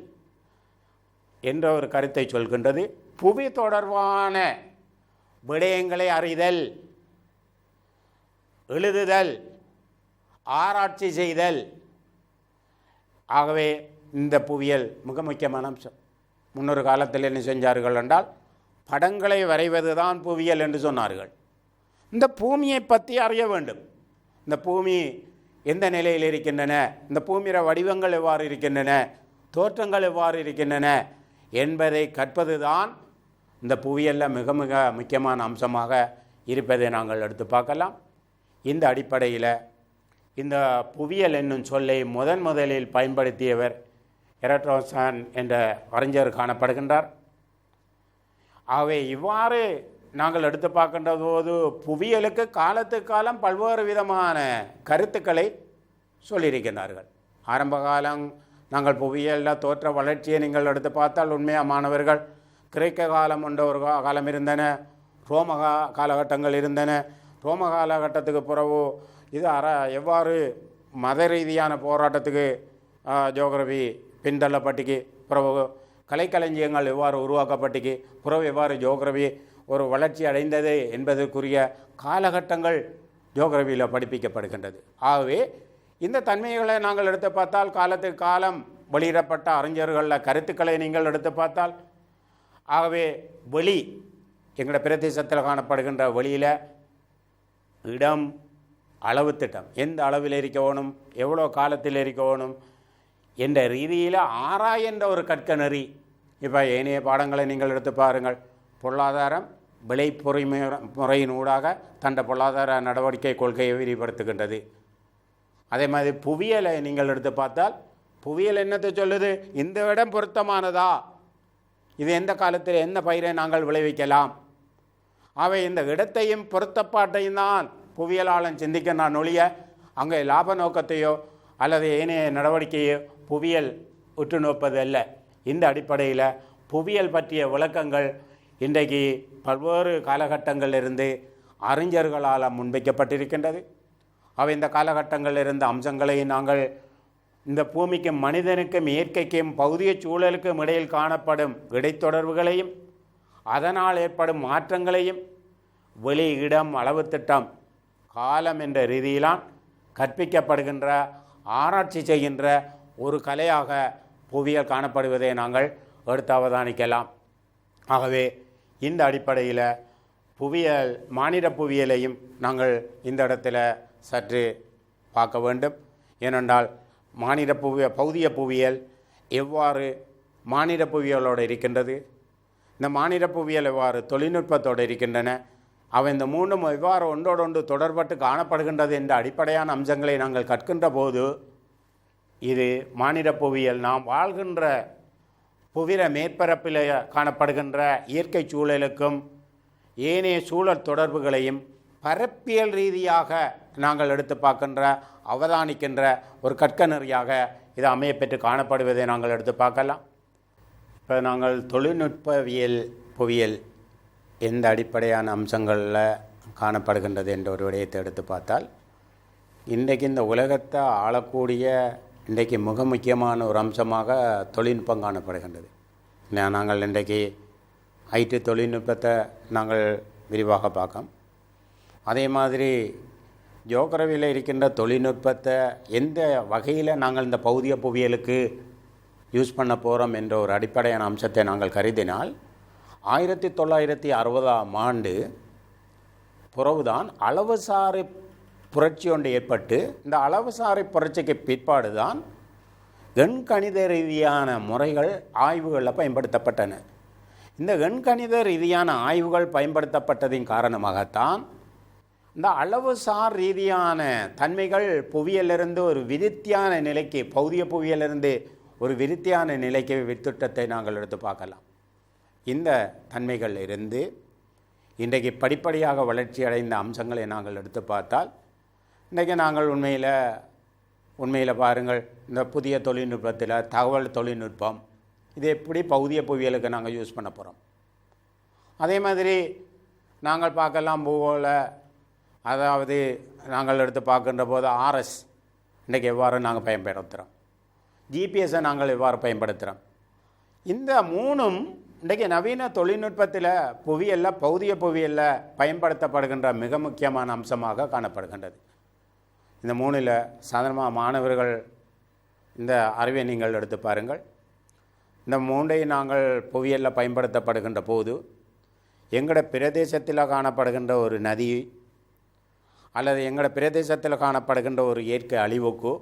என்ற ஒரு கருத்தை சொல்கின்றது. புவி தொடர்பான விடயங்களை அறிதல், எழுதுதல், ஆராய்ச்சி செய்தல். ஆகவே இந்த புவியியல் மிக முக்கியமான அம்சம். முன்னொரு காலத்தில் என்ன செஞ்சார்கள் என்றால், படங்களை வரைவது தான் புவியியல் என்று சொன்னார்கள். இந்த பூமியை பற்றி அறிய வேண்டும். இந்த பூமி எந்த நிலையில் இருக்கின்றன, இந்த பூமியிற வடிவங்கள் எவ்வாறு இருக்கின்றன, தோற்றங்கள் எவ்வாறு இருக்கின்றன என்பதை கற்பது தான் இந்த புவியியலில் மிக மிக முக்கியமான அம்சமாக இருப்பதை நாங்கள் எடுத்து பார்க்கலாம். இந்த அடிப்படையில் இந்த புவியியல் என்னும் சொல்லை முதலில் பயன்படுத்தியவர் எராட்டோசான் என்ற அறிஞர் காணப்படுகின்றார். ஆகவே இவ்வாறு நாங்கள் எடுத்து பார்க்கின்ற போது புவியியலுக்கு காலத்துக்கு காலம் பல்வேறு விதமான கருத்துக்களை சொல்லியிருக்கிறார்கள். ஆரம்ப காலம் நாங்கள் புவியியலில் தோற்ற வளர்ச்சியை நீங்கள் எடுத்து பார்த்தால் உண்மையாக மாணவர்கள் கிரேக்க காலம் என்ற ஒரு காலம் இருந்தன, ரோம காலகட்டங்கள் இருந்தன. ரோம காலகட்டத்துக்கு பிறகு இது எவ்வாறு மத ரீதியான போராட்டத்துக்கு ஜியோகிராஃபி பின்தள்ளப்பட்டுக்கு, பிறகு கலைக்களஞ்சியங்கள் எவ்வாறு உருவாக்கப்பட்டுக்கு, பிறகு எவ்வாறு ஜியோகிராஃபி ஒரு வளர்ச்சி அடைந்தது என்பதற்குரிய காலகட்டங்கள் ஜியோகிராஃபியில் படிப்பிக்கப்படுகின்றது. ஆகவே இந்த தன்மைகளை நாங்கள் எடுத்து பார்த்தால், காலத்துக்கு காலம் வெளியிடப்பட்ட அறிஞர்களில் கருத்துக்களை நீங்கள் எடுத்து பார்த்தால், ஆகவே வெளி எங்களோட பிரதேசத்தில் காணப்படுகின்ற வெளியில் இடம், அளவு திட்டம், எந்த அளவில் இருக்கணும், எவ்வளோ காலத்தில் இருக்கணும் என்ற ரீதியில் ஆராய்கின்ற ஒரு கற்க நெறி. இப்போ ஏனைய பாடங்களை நீங்கள் எடுத்து பாருங்கள். பொருளாதாரம் விலை முறையின் ஊடாக தண்ட பொருளாதார நடவடிக்கை கொள்கையை விரிவுபடுத்துகின்றது. அதே மாதிரி புவியியலை நீங்கள் எடுத்து பார்த்தால், புவியியல் என்னத்தை சொல்லுது, இந்த இடம் பொருத்தமானதா, இது எந்த காலத்தில் எந்த பயிரை நாங்கள் விளைவிக்கலாம். அவை இந்த இடத்தையும் பொருத்தப்பாட்டையும் தான் புவியியலாளன் சிந்திக்க நான் ஒழிய அங்கே லாப நோக்கத்தையோ அல்லது ஏனைய நடவடிக்கையோ புவியியல் உற்று நோப்பது அல்ல. இந்த அடிப்படையில் புவியியல் பற்றிய விளக்கங்கள் இன்றைக்கு பல்வேறு காலகட்டங்களிலிருந்து அறிஞர்களால் முன்வைக்கப்பட்டிருக்கின்றது. அவை இந்த காலகட்டங்களில் இருந்த அம்சங்களை நாங்கள் இந்த பூமிக்கும் மனிதனுக்கும் இயற்கைக்கும் பௌதிக சூழலுக்கும் இடையில் காணப்படும் இடைத்தொடர்புகளையும் அதனால் ஏற்படும் மாற்றங்களையும் வெளி இடம் அளவு திட்டம் காலம் என்ற ரீதியிலான் கற்பிக்கப்படுகின்ற ஆராய்ச்சி செய்கின்ற ஒரு கலையாக புவியியல் காணப்படுவதை நாங்கள் எடுத்து அவதானிக்கலாம். ஆகவே இந்த அடிப்படையில் புவியியல் மானிட புவியியலையும் நாங்கள் இந்த இடத்துல சற்று பார்க்க வேண்டும். ஏனென்றால் மானிட பௌதிக புவியியல் எவ்வாறு மானிட புவியியலோடு இருக்கின்றது, இந்த மானிட புவியியல் எவ்வாறு தொழில்நுட்பத்தோடு இருக்கின்றன, அவை இந்த மூன்றும் எவ்வாறு ஒன்றோடொன்று தொடர்பட்டு காணப்படுகின்றது என்ற அடிப்படையான அம்சங்களை நாங்கள் கற்கின்ற போது இது மானிட புவியியல் நாம் வாழ்கின்ற புவிர மேற்பரப்பில் காணப்படுகின்ற இயற்கை சூழலுக்கும் ஏனைய சூழல் தொடர்புகளையும் பரப்பியல் ரீதியாக நாங்கள் எடுத்து பார்க்கின்ற அவதானிக்கின்ற ஒரு கற்கநெறியாக இது அமையப்பெற்று காணப்படுவதை நாங்கள் எடுத்து பார்க்கலாம். இப்போ நாங்கள் தொழில்நுட்பவியல் புவியியல் எந்த அடிப்படையான அம்சங்களில் காணப்படுகின்றது என்ற ஒரு விடயத்தை எடுத்து பார்த்தால், இன்றைக்கு இந்த உலகத்தை ஆளக்கூடிய இன்றைக்கு மிக முக்கியமான ஒரு அம்சமாக தொழில்நுட்பம் காணப்படுகின்றது. நாங்கள் இன்றைக்கு ஐடி தொழில்நுட்பத்தை நாங்கள் விரிவாக பார்க்கோம். அதே மாதிரி ஜியோகிரபியில் இருக்கின்ற தொழில்நுட்பத்தை எந்த வகையில் நாங்கள் இந்த பௌதிக புவியியலுக்கு யூஸ் பண்ண போகிறோம் என்ற ஒரு அடிப்படையான அம்சத்தை நாங்கள் கருதினால் 1960ஆம் ஆண்டு பிறகுதான் அளவுசாரி புரட்சி ஒன்று ஏற்பட்டு, இந்த அளவுசாரி புரட்சிக்கு பிற்பாடு தான் எண்கணித ரீதியான முறைகள் ஆய்வுகளில் பயன்படுத்தப்பட்டன. இந்த எண்கணித ரீதியான ஆய்வுகள் பயன்படுத்தப்பட்டதின் காரணமாகத்தான் இந்த அளவுசார் ரீதியான தன்மைகள் புவியிலிருந்து ஒரு விருத்தியான நிலைக்கு, பௌதிக புவியிலிருந்து ஒரு விருத்தியான நிலைக்கு வித்திட்டத்தை நாங்கள் எடுத்து பார்க்கலாம். இந்த தன்மைகள் இருந்து இன்றைக்கு படிப்படியாக வளர்ச்சி அடைந்த அம்சங்களை நாங்கள் எடுத்து பார்த்தால், இன்றைக்கு நாங்கள் உண்மையில் பாருங்கள், இந்த புதிய தொழில்நுட்பத்தில் தகவல் தொழில்நுட்பம் இது எப்படி பௌதிக புவியியலுக்கு நாங்கள் யூஸ் பண்ண போகிறோம். அதே மாதிரி நாங்கள் பார்க்கலாம் பூகோள, அதாவது நாங்கள் எடுத்து பார்க்கின்ற போது ஆர்எஸ் இன்றைக்கு எவ்வாறு நாங்கள் பயன்படுத்துகிறோம், ஜிபிஎஸை நாங்கள் எவ்வாறு பயன்படுத்துகிறோம். இந்த மூணும் இன்றைக்கு நவீன தொழில்நுட்பத்தில் புவியியலில் பௌதிக புவியியலில் பயன்படுத்தப்படுகின்ற மிக முக்கியமான அம்சமாக காணப்படுகின்றது. இந்த மூணில் சாதாரணமாக மாணவர்கள் இந்த அறிவை நீங்கள் எடுத்து பாருங்கள். இந்த மூன்றை நாங்கள் புவியியலில் பயன்படுத்தப்படுகின்ற போது எங்களோட பிரதேசத்தில் காணப்படுகின்ற ஒரு நதி அல்லது எங்களோட பிரதேசத்தில் காணப்படுகின்ற ஒரு இயற்கை அழிவுக்கு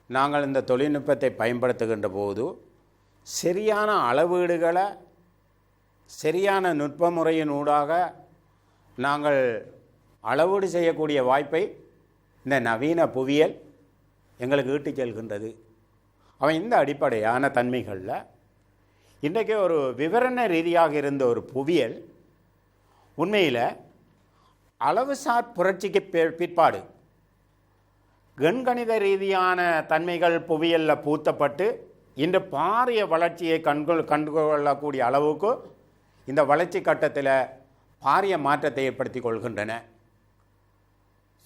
நாங்கள் இந்த தொழில்நுட்பத்தை பயன்படுத்துகின்ற போது சரியான அளவீடுகளை சரியான நுட்ப முறையின் ஊடாக நாங்கள் அளவீடு செய்யக்கூடிய வாய்ப்பை இந்த நவீன புவியியல் எங்களுக்கு ஈட்டு செல்கின்றது. அவன் இந்த அடிப்படையான தன்மைகளில் இன்றைக்கு ஒரு விவரண ரீதியாக இருந்த ஒரு புவியியல் உண்மையில் அளவுசார் புரட்சிக்கு பிற்பாடு எண்கணித ரீதியான தன்மைகள் புவியியலில் பூத்தப்பட்டு இன்று பாரிய வளர்ச்சியை கண்டுகொள்ளக்கூடிய அளவுக்கு இந்த வளர்ச்சி கட்டத்தில் பாரிய மாற்றத்தை ஏற்படுத்தி கொள்கின்றன.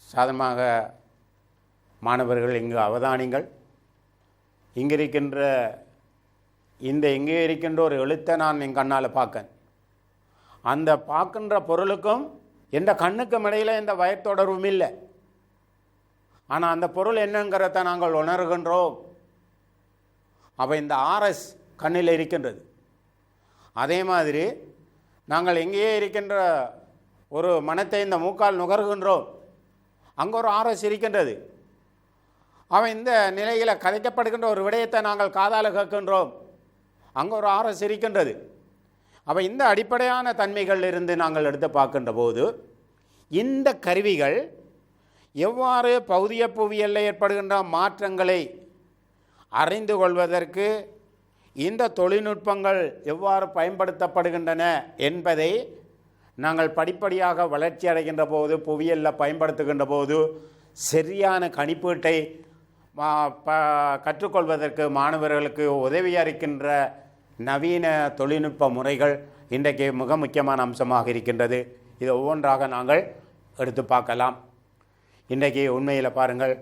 சாதாரணமாக மாணவர்கள் இங்கு அவதானிங்கள், இங்கே இருக்கின்ற இங்கே இருக்கின்ற ஒரு எழுத்தை நான் என் கண்ணால் பார்க்கேன். அந்த பார்க்கின்ற பொருளுக்கும் எந்த கண்ணுக்கும் இடையில் எந்த வயத்தொடர்பும் இல்லை. ஆனால் அந்த பொருள் என்னங்கிறத நாங்கள் உணர்கின்றோம். அப்போ இந்த ஆர்எஸ் கண்ணில் இருக்கின்றது. அதே மாதிரி நாங்கள் எங்கேயே இருக்கின்ற ஒரு மனத்தை இந்த மூக்கால் நுகர்கின்றோம், அங்கே ஒரு ஆர்எஸ் இருக்கின்றது. அவன் இந்த நிலையில் கதைக்கப்படுகின்ற ஒரு விடயத்தை நாங்கள் காதால் கேட்கின்றோம், அங்கே ஒரு ஆர்எஸ் இருக்கின்றது. அப்போ இந்த அடிப்படையான தன்மைகள் இருந்து நாங்கள் எடுத்து பார்க்கின்ற போது இந்த கருவிகள் எவ்வாறு பௌதிக புவியியலில் ஏற்படுகின்ற மாற்றங்களை அறிந்து கொள்வதற்கு இந்த தொழில்நுட்பங்கள் எவ்வாறு பயன்படுத்தப்படுகின்றன என்பதை நாங்கள் படிப்படியாக வளர்ச்சி அடைகின்ற போது புவியியலில் பயன்படுத்துகின்ற போது சரியான கணிப்பீட்டை கற்றுக்கொள்வதற்கு மாணவர்களுக்கு உதவியாக இருக்கின்ற நவீன தொழில்நுட்ப முறைகள் இன்றைக்கு மிக முக்கியமான அம்சமாக இருக்கின்றது. இதை ஒவ்வொன்றாக நாங்கள் எடுத்து பார்க்கலாம். இன்றைக்கு உண்மையில் பாருங்கள்,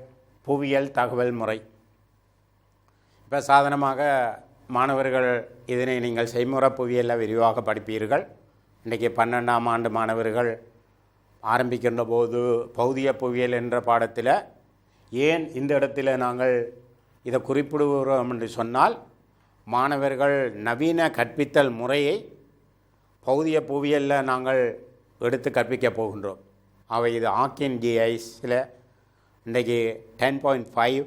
புவியியல் தகவல் முறை. இப்போ சாதாரணமாக மாணவர்கள் இதனை நீங்கள் செய்முறை புவியியலில் விரிவாக படிப்பீர்கள். இன்றைக்கி 12ஆம் ஆண்டு மாணவர்கள் ஆரம்பிக்கின்ற போது பௌதிக புவியியல் என்ற பாடத்தில் ஏன் இந்த இடத்துல நாங்கள் இதை குறிப்பிடுகிறோம் என்று சொன்னால், மாணவர்கள் நவீன கற்பித்தல் முறையை பௌதிக புவியியலில் நாங்கள் எடுத்து கற்பிக்கப் போகின்றோம். அவை இது ஆக்கின் GISல இன்றைக்கி 10.5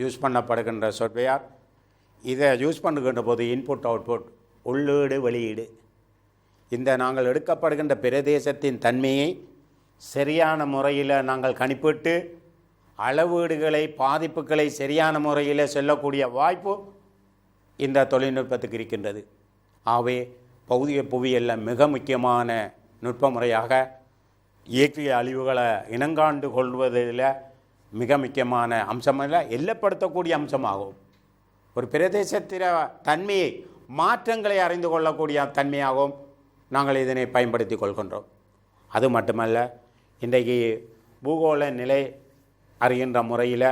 யூஸ் பண்ணப்படுகின்ற சொற்வையார். இதை யூஸ் பண்ணுகின்ற போது இன்புட் அவுட்புட், உள்ளீடு வெளியீடு, இந்த நாங்கள் எடுக்கப்படுகின்ற பிரதேசத்தின் தன்மையை சரியான முறையில் நாங்கள் கணிப்பிட்டு அளவீடுகளை பாதிப்புகளை சரியான முறையில் சொல்லக்கூடிய வாய்ப்பு இந்த தொழில்நுட்பத்துக்கு இருக்கின்றது. ஆகவே பௌதிக புவியியலில் மிக முக்கியமான நுட்ப முறையாக இயற்கை அழிவுகளை இனங்காண்டு கொள்வதில் மிக முக்கியமான அம்சமில்ல, எல்லப்படுத்தக்கூடிய அம்சமாகும். ஒரு பிரதேசத்தின் தன்மையை மாற்றங்களை அறிந்து கொள்ளக்கூடிய தன்மையாகவும் நாங்கள் இதனை பயன்படுத்தி கொள்கின்றோம். அது மட்டுமல்ல, இன்றைக்கு பூகோள நிலை அறிகின்ற முறையில்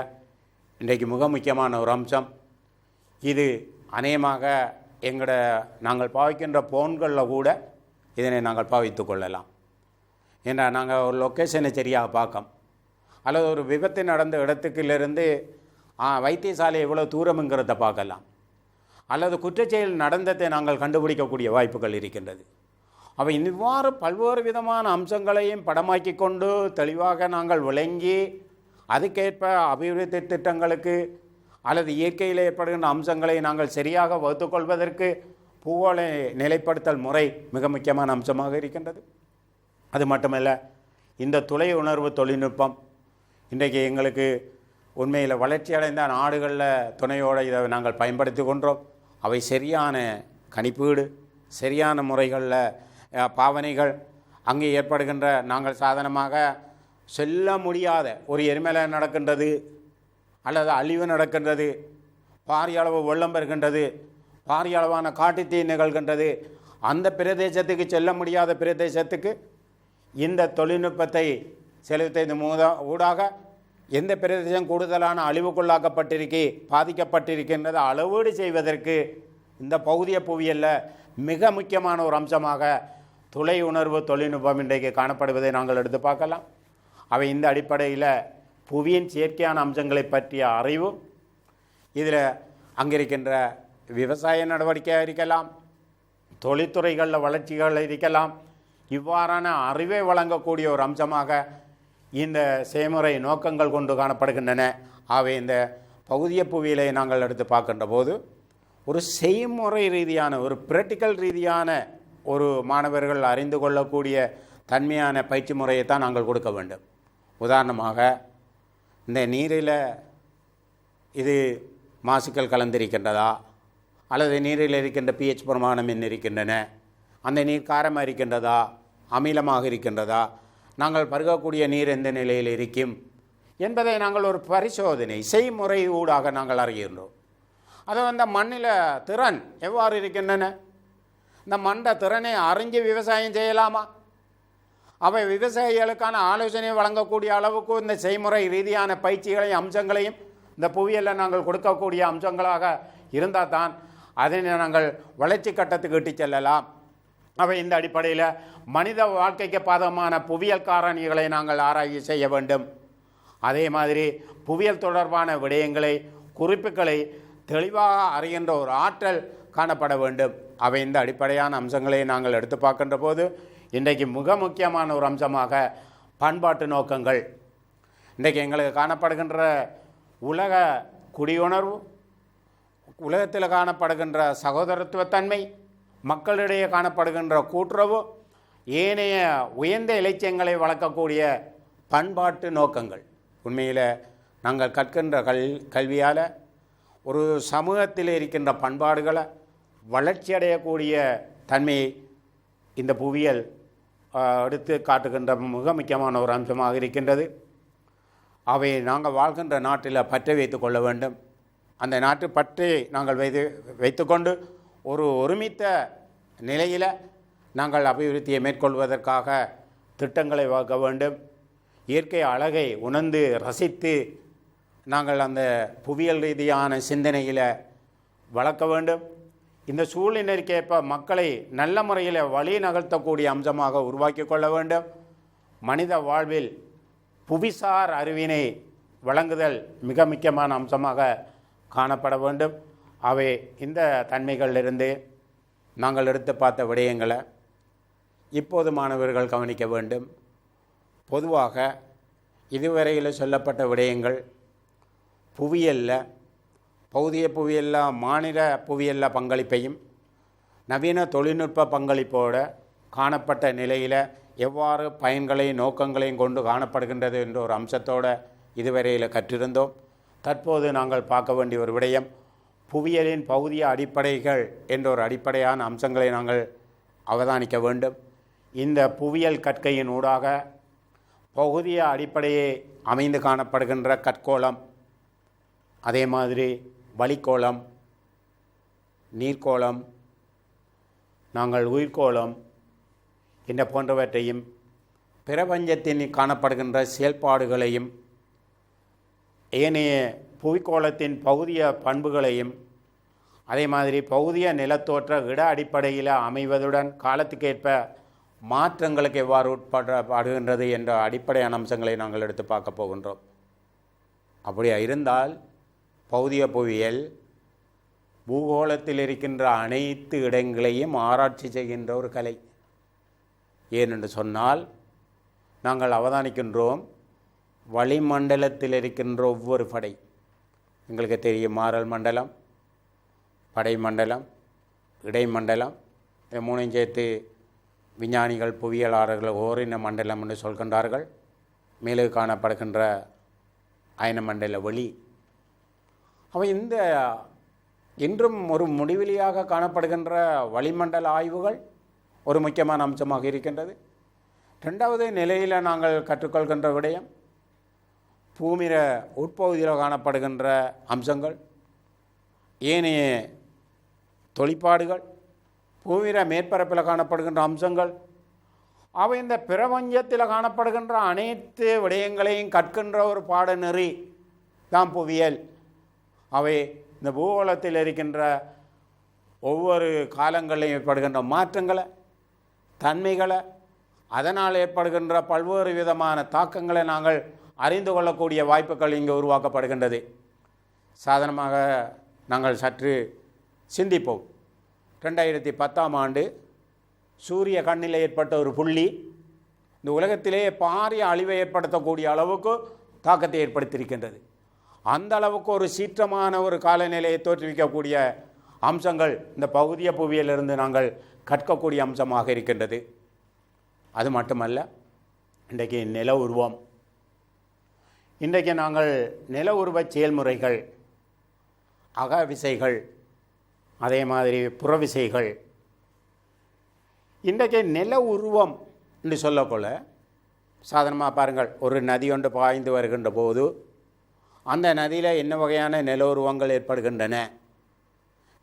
இன்றைக்கு மிக முக்கியமான ஒரு அம்சம் இது. அநேகமாக நாங்கள் பாவிக்கின்ற ஃபோன்களில் கூட இதனை நாங்கள் பாவித்து கொள்ளலாம். ஏன்னா நாங்கள் ஒரு லொக்கேஷனை சரியாக பார்க்கோம், அல்லது ஒரு விபத்து நடந்த இடத்துக்குலேருந்து வைத்தியசாலை எவ்வளோ தூரம்ங்கிறத பார்க்கலாம், அல்லது குற்றச்செயல் நடந்ததை நாங்கள் கண்டுபிடிக்கக்கூடிய வாய்ப்புகள் இருக்கின்றது. அவை இவ்வாறு பல்வேறு விதமான அம்சங்களையும் படமாக்கி கொண்டு தெளிவாக நாங்கள் விளங்கி அதுக்கேற்ப அபிவிருத்தி திட்டங்களுக்கு அல்லது இயற்கையில் ஏற்படுகின்ற அம்சங்களை நாங்கள் சரியாக வகுத்துக்கொள்வதற்கு பூகோள நிலைப்படுத்தல் முறை மிக முக்கியமான அம்சமாக இருக்கின்றது. அது மட்டுமல்ல, இந்த துளை உணர்வு தொழில்நுட்பம் இன்றைக்கு எங்களுக்கு உண்மையில் வளர்ச்சி அடைந்த நாடுகளில் துணையோடு இதை நாங்கள் பயன்படுத்தி கொண்டோம். அவை சரியான கணிப்பீடு, சரியான முறைகளில் பாவனைகள் அங்கே ஏற்படுகின்ற நாங்கள் சாதாரணமாக சொல்ல முடியாத ஒரு எரிமலை நடக்கின்றது அல்லது அழிவு நடக்கின்றது, பாரிய அளவு வெள்ளம் பெறுகின்றது, பாரிய அளவான காட்டுத்தீ நிகழ்கின்றது, அந்த பிரதேசத்துக்கு செல்ல முடியாத பிரதேசத்துக்கு இந்த தொழில்நுட்பத்தை செலுத்த ஊடாக எந்த பிரதேசம் கூடுதலான அழிவுக்குள்ளாக்கப்பட்டிருக்கி பாதிக்கப்பட்டிருக்கின்றதை அளவீடு செய்வதற்கு இந்த பௌதிக புவியியலில் மிக முக்கியமான ஒரு அம்சமாக துளை உணர்வு தொழில்நுட்பம் இன்றைக்கு காணப்படுவதை நாங்கள் எடுத்து பார்க்கலாம். அவை இந்த அடிப்படையில் புவியின் செயற்கையான அம்சங்களை பற்றிய அறிவு, இதில் அங்கிருக்கின்ற விவசாய நடவடிக்கையாக இருக்கலாம், தொழில்துறைகளில் வளர்ச்சிகள் இருக்கலாம், இவ்வாறான அறிவை வழங்கக்கூடிய ஒரு அம்சமாக இந்த செய்முறை நோக்கங்கள் கொண்டு காணப்படுகின்றன. ஆகவே இந்த பௌதிக புவியியலை நாங்கள் எடுத்து பார்க்கின்ற போது ஒரு செய்முறை ரீதியான, ஒரு பிராக்டிக்கல் ரீதியான ஒரு மாணவர்கள் அறிந்து கொள்ளக்கூடிய தன்மையான பயிற்சி முறையை தான் நாங்கள் கொடுக்க வேண்டும். உதாரணமாக, இந்த நீரில் இது மாசுக்கள் கலந்திருக்கின்றதா, அல்லது நீரில் இருக்கின்ற pH பிரமாணம் என்ன இருக்கின்றன, அந்த நீர் காரமாக இருக்கின்றதா, அமிலமாக இருக்கின்றதா, நாங்கள் பருகக்கூடிய நீர் எந்த நிலையில் இருக்கும் என்பதை நாங்கள் ஒரு பரிசோதனை செய்முறை ஊடாக நாங்கள் அறிகின்றோம். அது அந்த மண்ணில் திறன் எவ்வாறு இருக்கின்றன, இந்த மண்ட திறனை அறிஞ்சு விவசாயம் செய்யலாமா, அவை விவசாயிகளுக்கான ஆலோசனை வழங்கக்கூடிய அளவுக்கு இந்த செய்முறை ரீதியான பயிற்சிகளையும் அம்சங்களையும் இந்த புவியியலில் நாங்கள் கொடுக்கக்கூடிய அம்சங்களாக இருந்தால் தான் அதனை நாங்கள் வளர்ச்சி கட்டத்துக்கு இட்டு செல்லலாம். அவை இந்த அடிப்படையில் மனித வாழ்க்கைக்கு பாதகமான புவியியல் காரணிகளை நாங்கள் ஆராய்ச்சி செய்ய வேண்டும். அதே மாதிரி புவியியல் தொடர்பான விடயங்களை, குறிப்புகளை தெளிவாக அறிகின்ற ஒரு ஆற்றல் காணப்பட வேண்டும். அவை இந்த அடிப்படையான அம்சங்களை நாங்கள் எடுத்து பார்க்கின்ற போது இன்றைக்கு மிக முக்கியமான ஒரு அம்சமாக பண்பாட்டு நோக்கங்கள், இன்றைக்கு எங்களுக்கு காணப்படுகின்ற உலக குடியுணர்வு, உலகத்தில் காணப்படுகின்ற சகோதரத்துவத்தன்மை, மக்களிடையே காணப்படுகின்ற கூட்டுறவு, ஏனைய உயர்ந்த இலட்சியங்களை வளர்க்கக்கூடிய பண்பாட்டு நோக்கங்கள். உண்மையில் நாங்கள் கற்கின்ற கல்வியால் ஒரு சமூகத்தில் இருக்கின்ற பண்பாடுகளை வளர்ச்சி அடையக்கூடிய தன்மையை இந்த புவியியல் எடுத்து காட்டுகின்ற மிக முக்கியமான ஒரு அம்சமாக இருக்கின்றது. அவை நாங்கள் வாழ்கின்ற நாட்டில் பற்றை வைத்து கொள்ள வேண்டும். அந்த நாட்டு பற்றை நாங்கள் வைத்துக்கொண்டு ஒருமித்த நிலையில் நாங்கள் அபிவிருத்தியை மேற்கொள்வதற்காக திட்டங்களை வகுக்க வேண்டும். இயற்கை அழகை உணர்ந்து ரசித்து நாங்கள் அந்த புவியியல் ரீதியான சிந்தனையில் வளர்க்க வேண்டும். இந்த சூழ்நிலைக்கேற்ப மக்களை நல்ல முறையில் வழி நகர்த்தக்கூடிய அம்சமாக உருவாக்கி கொள்ள வேண்டும். மனித வாழ்வில் புவிசார் அறிவினை வழங்குதல் மிக முக்கியமான அம்சமாக காணப்பட வேண்டும். அவை இந்த தன்மைகளிலிருந்து நாங்கள் எடுத்து பார்த்த விடயங்களை இப்போது மாணவர்கள் கவனிக்க வேண்டும். பொதுவாக இதுவரையில் சொல்லப்பட்ட விடயங்கள் புவியியலில் பௌதிய புவியியலில் மாநில புவியியலில் பங்களிப்பையும் நவீன தொழில்நுட்ப பங்களிப்போடு காணப்பட்ட நிலையில் எவ்வாறு பயன்களையும் நோக்கங்களையும் கொண்டு காணப்படுகின்றது என்ற ஒரு அம்சத்தோடு இதுவரையில் கற்றிருந்தோம். தற்போது நாங்கள் பார்க்க வேண்டிய ஒரு விடயம் புவியியலின் பௌதிய அடிப்படைகள் என்ற ஒரு அடிப்படையான அம்சங்களை நாங்கள் அவதானிக்க வேண்டும். இந்த புவியியல் கற்கையின் ஊடாக பகுதிய அடிப்படையை அமைந்து காணப்படுகின்ற கற்கோளம், அதே மாதிரி வளிக்கோளம், நீர்க்கோளம், நாங்கள் உயிர்கோளம் என்ற போன்றவற்றையும் பிரபஞ்சத்தின் காணப்படுகின்ற செயல்பாடுகளையும் ஏனைய புவிக்கோளத்தின் பகுதிய பண்புகளையும் அதே மாதிரி பகுதிய நிலத்தோற்ற இட அடிப்படையில் அமைவதுடன் காலத்துக்கேற்ப மாற்றங்களுக்கு எவ்வாறு உட்படுகின்றது என்ற அடிப்படையான அம்சங்களை நாங்கள் எடுத்து பார்க்க போகின்றோம். அப்படியா இருந்தால் பௌதிய புவியியல் பூகோளத்தில் இருக்கின்ற அனைத்து இடங்களையும் ஆராய்ச்சி செய்கின்ற ஒரு கலை. ஏனென்று சொன்னால் நாங்கள் அவதானிக்கின்றோம் வளிமண்டலத்தில் இருக்கின்ற ஒவ்வொரு படை, எங்களுக்கு தெரியும் மாறல் மண்டலம், படை மண்டலம், இடைமண்டலம், இந்த மூணையும் சேர்த்து விஞ்ஞானிகள் புவியியலாளர்கள் ஓரின மண்டலம் என்று சொல்கின்றார்கள். மேலே காணப்படுகின்ற அயன மண்டல வெளி. அவை இந்த இன்றும் ஒரு முடிவெளியாக காணப்படுகின்ற வளிமண்டல ஆய்வுகள் ஒரு முக்கியமான அம்சமாக இருக்கின்றது. ரெண்டாவது நிலையில் நாங்கள் கற்றுக்கொள்கின்ற விடயம் பூமியில உட்பகுதியில் காணப்படுகின்ற அம்சங்கள், ஏனைய தொழிற்பாடுகள், பூமியில மேற்பரப்பில் காணப்படுகின்ற அம்சங்கள், அவை இந்த பிரபஞ்சத்தில் காணப்படுகின்ற அனைத்து விடயங்களையும் கற்கின்ற ஒரு பாடநெறி தான் புவியியல். அவை இந்த பூகோளத்தில் இருக்கின்ற ஒவ்வொரு காலங்களிலும் ஏற்படுகின்ற மாற்றங்களை, தன்மைகளை, அதனால் ஏற்படுகின்ற பல்வேறு விதமான தாக்கங்களை நாங்கள் அறிந்து கொள்ளக்கூடிய வாய்ப்புகள் இங்கே உருவாக்கப்படுகின்றது. சாதாரணமாக நாங்கள் சற்று சிந்திப்போம். 2010ஆம் ஆண்டு சூரிய கண்ணில் ஏற்பட்ட ஒரு புள்ளி இந்த உலகத்திலேயே பாரிய அழிவை ஏற்படுத்தக்கூடிய அளவுக்கு தாக்கத்தை ஏற்படுத்தியிருக்கின்றது. அந்த அளவுக்கு ஒரு சீற்றமான ஒரு காலநிலையை தோற்றுவிக்கக்கூடிய அம்சங்கள் இந்த பகுதிய புவியிலிருந்து நாங்கள் கற்கக்கூடிய அம்சமாக இருக்கின்றது. அது மட்டுமல்ல, இன்றைக்கு நில உருவம், இன்றைக்கு நாங்கள் நில உருவ செயல்முறைகள், அக விசைகள், அதே மாதிரி புற விசைகள், இன்றைக்கு நில உருவம் என்று சொல்லப்போல சாதாரணமாக பாருங்கள், ஒரு நதி ஒன்று பாய்ந்து வருகின்ற போது அந்த நதியில் என்ன வகையான நில உருவங்கள் ஏற்படுகின்றன,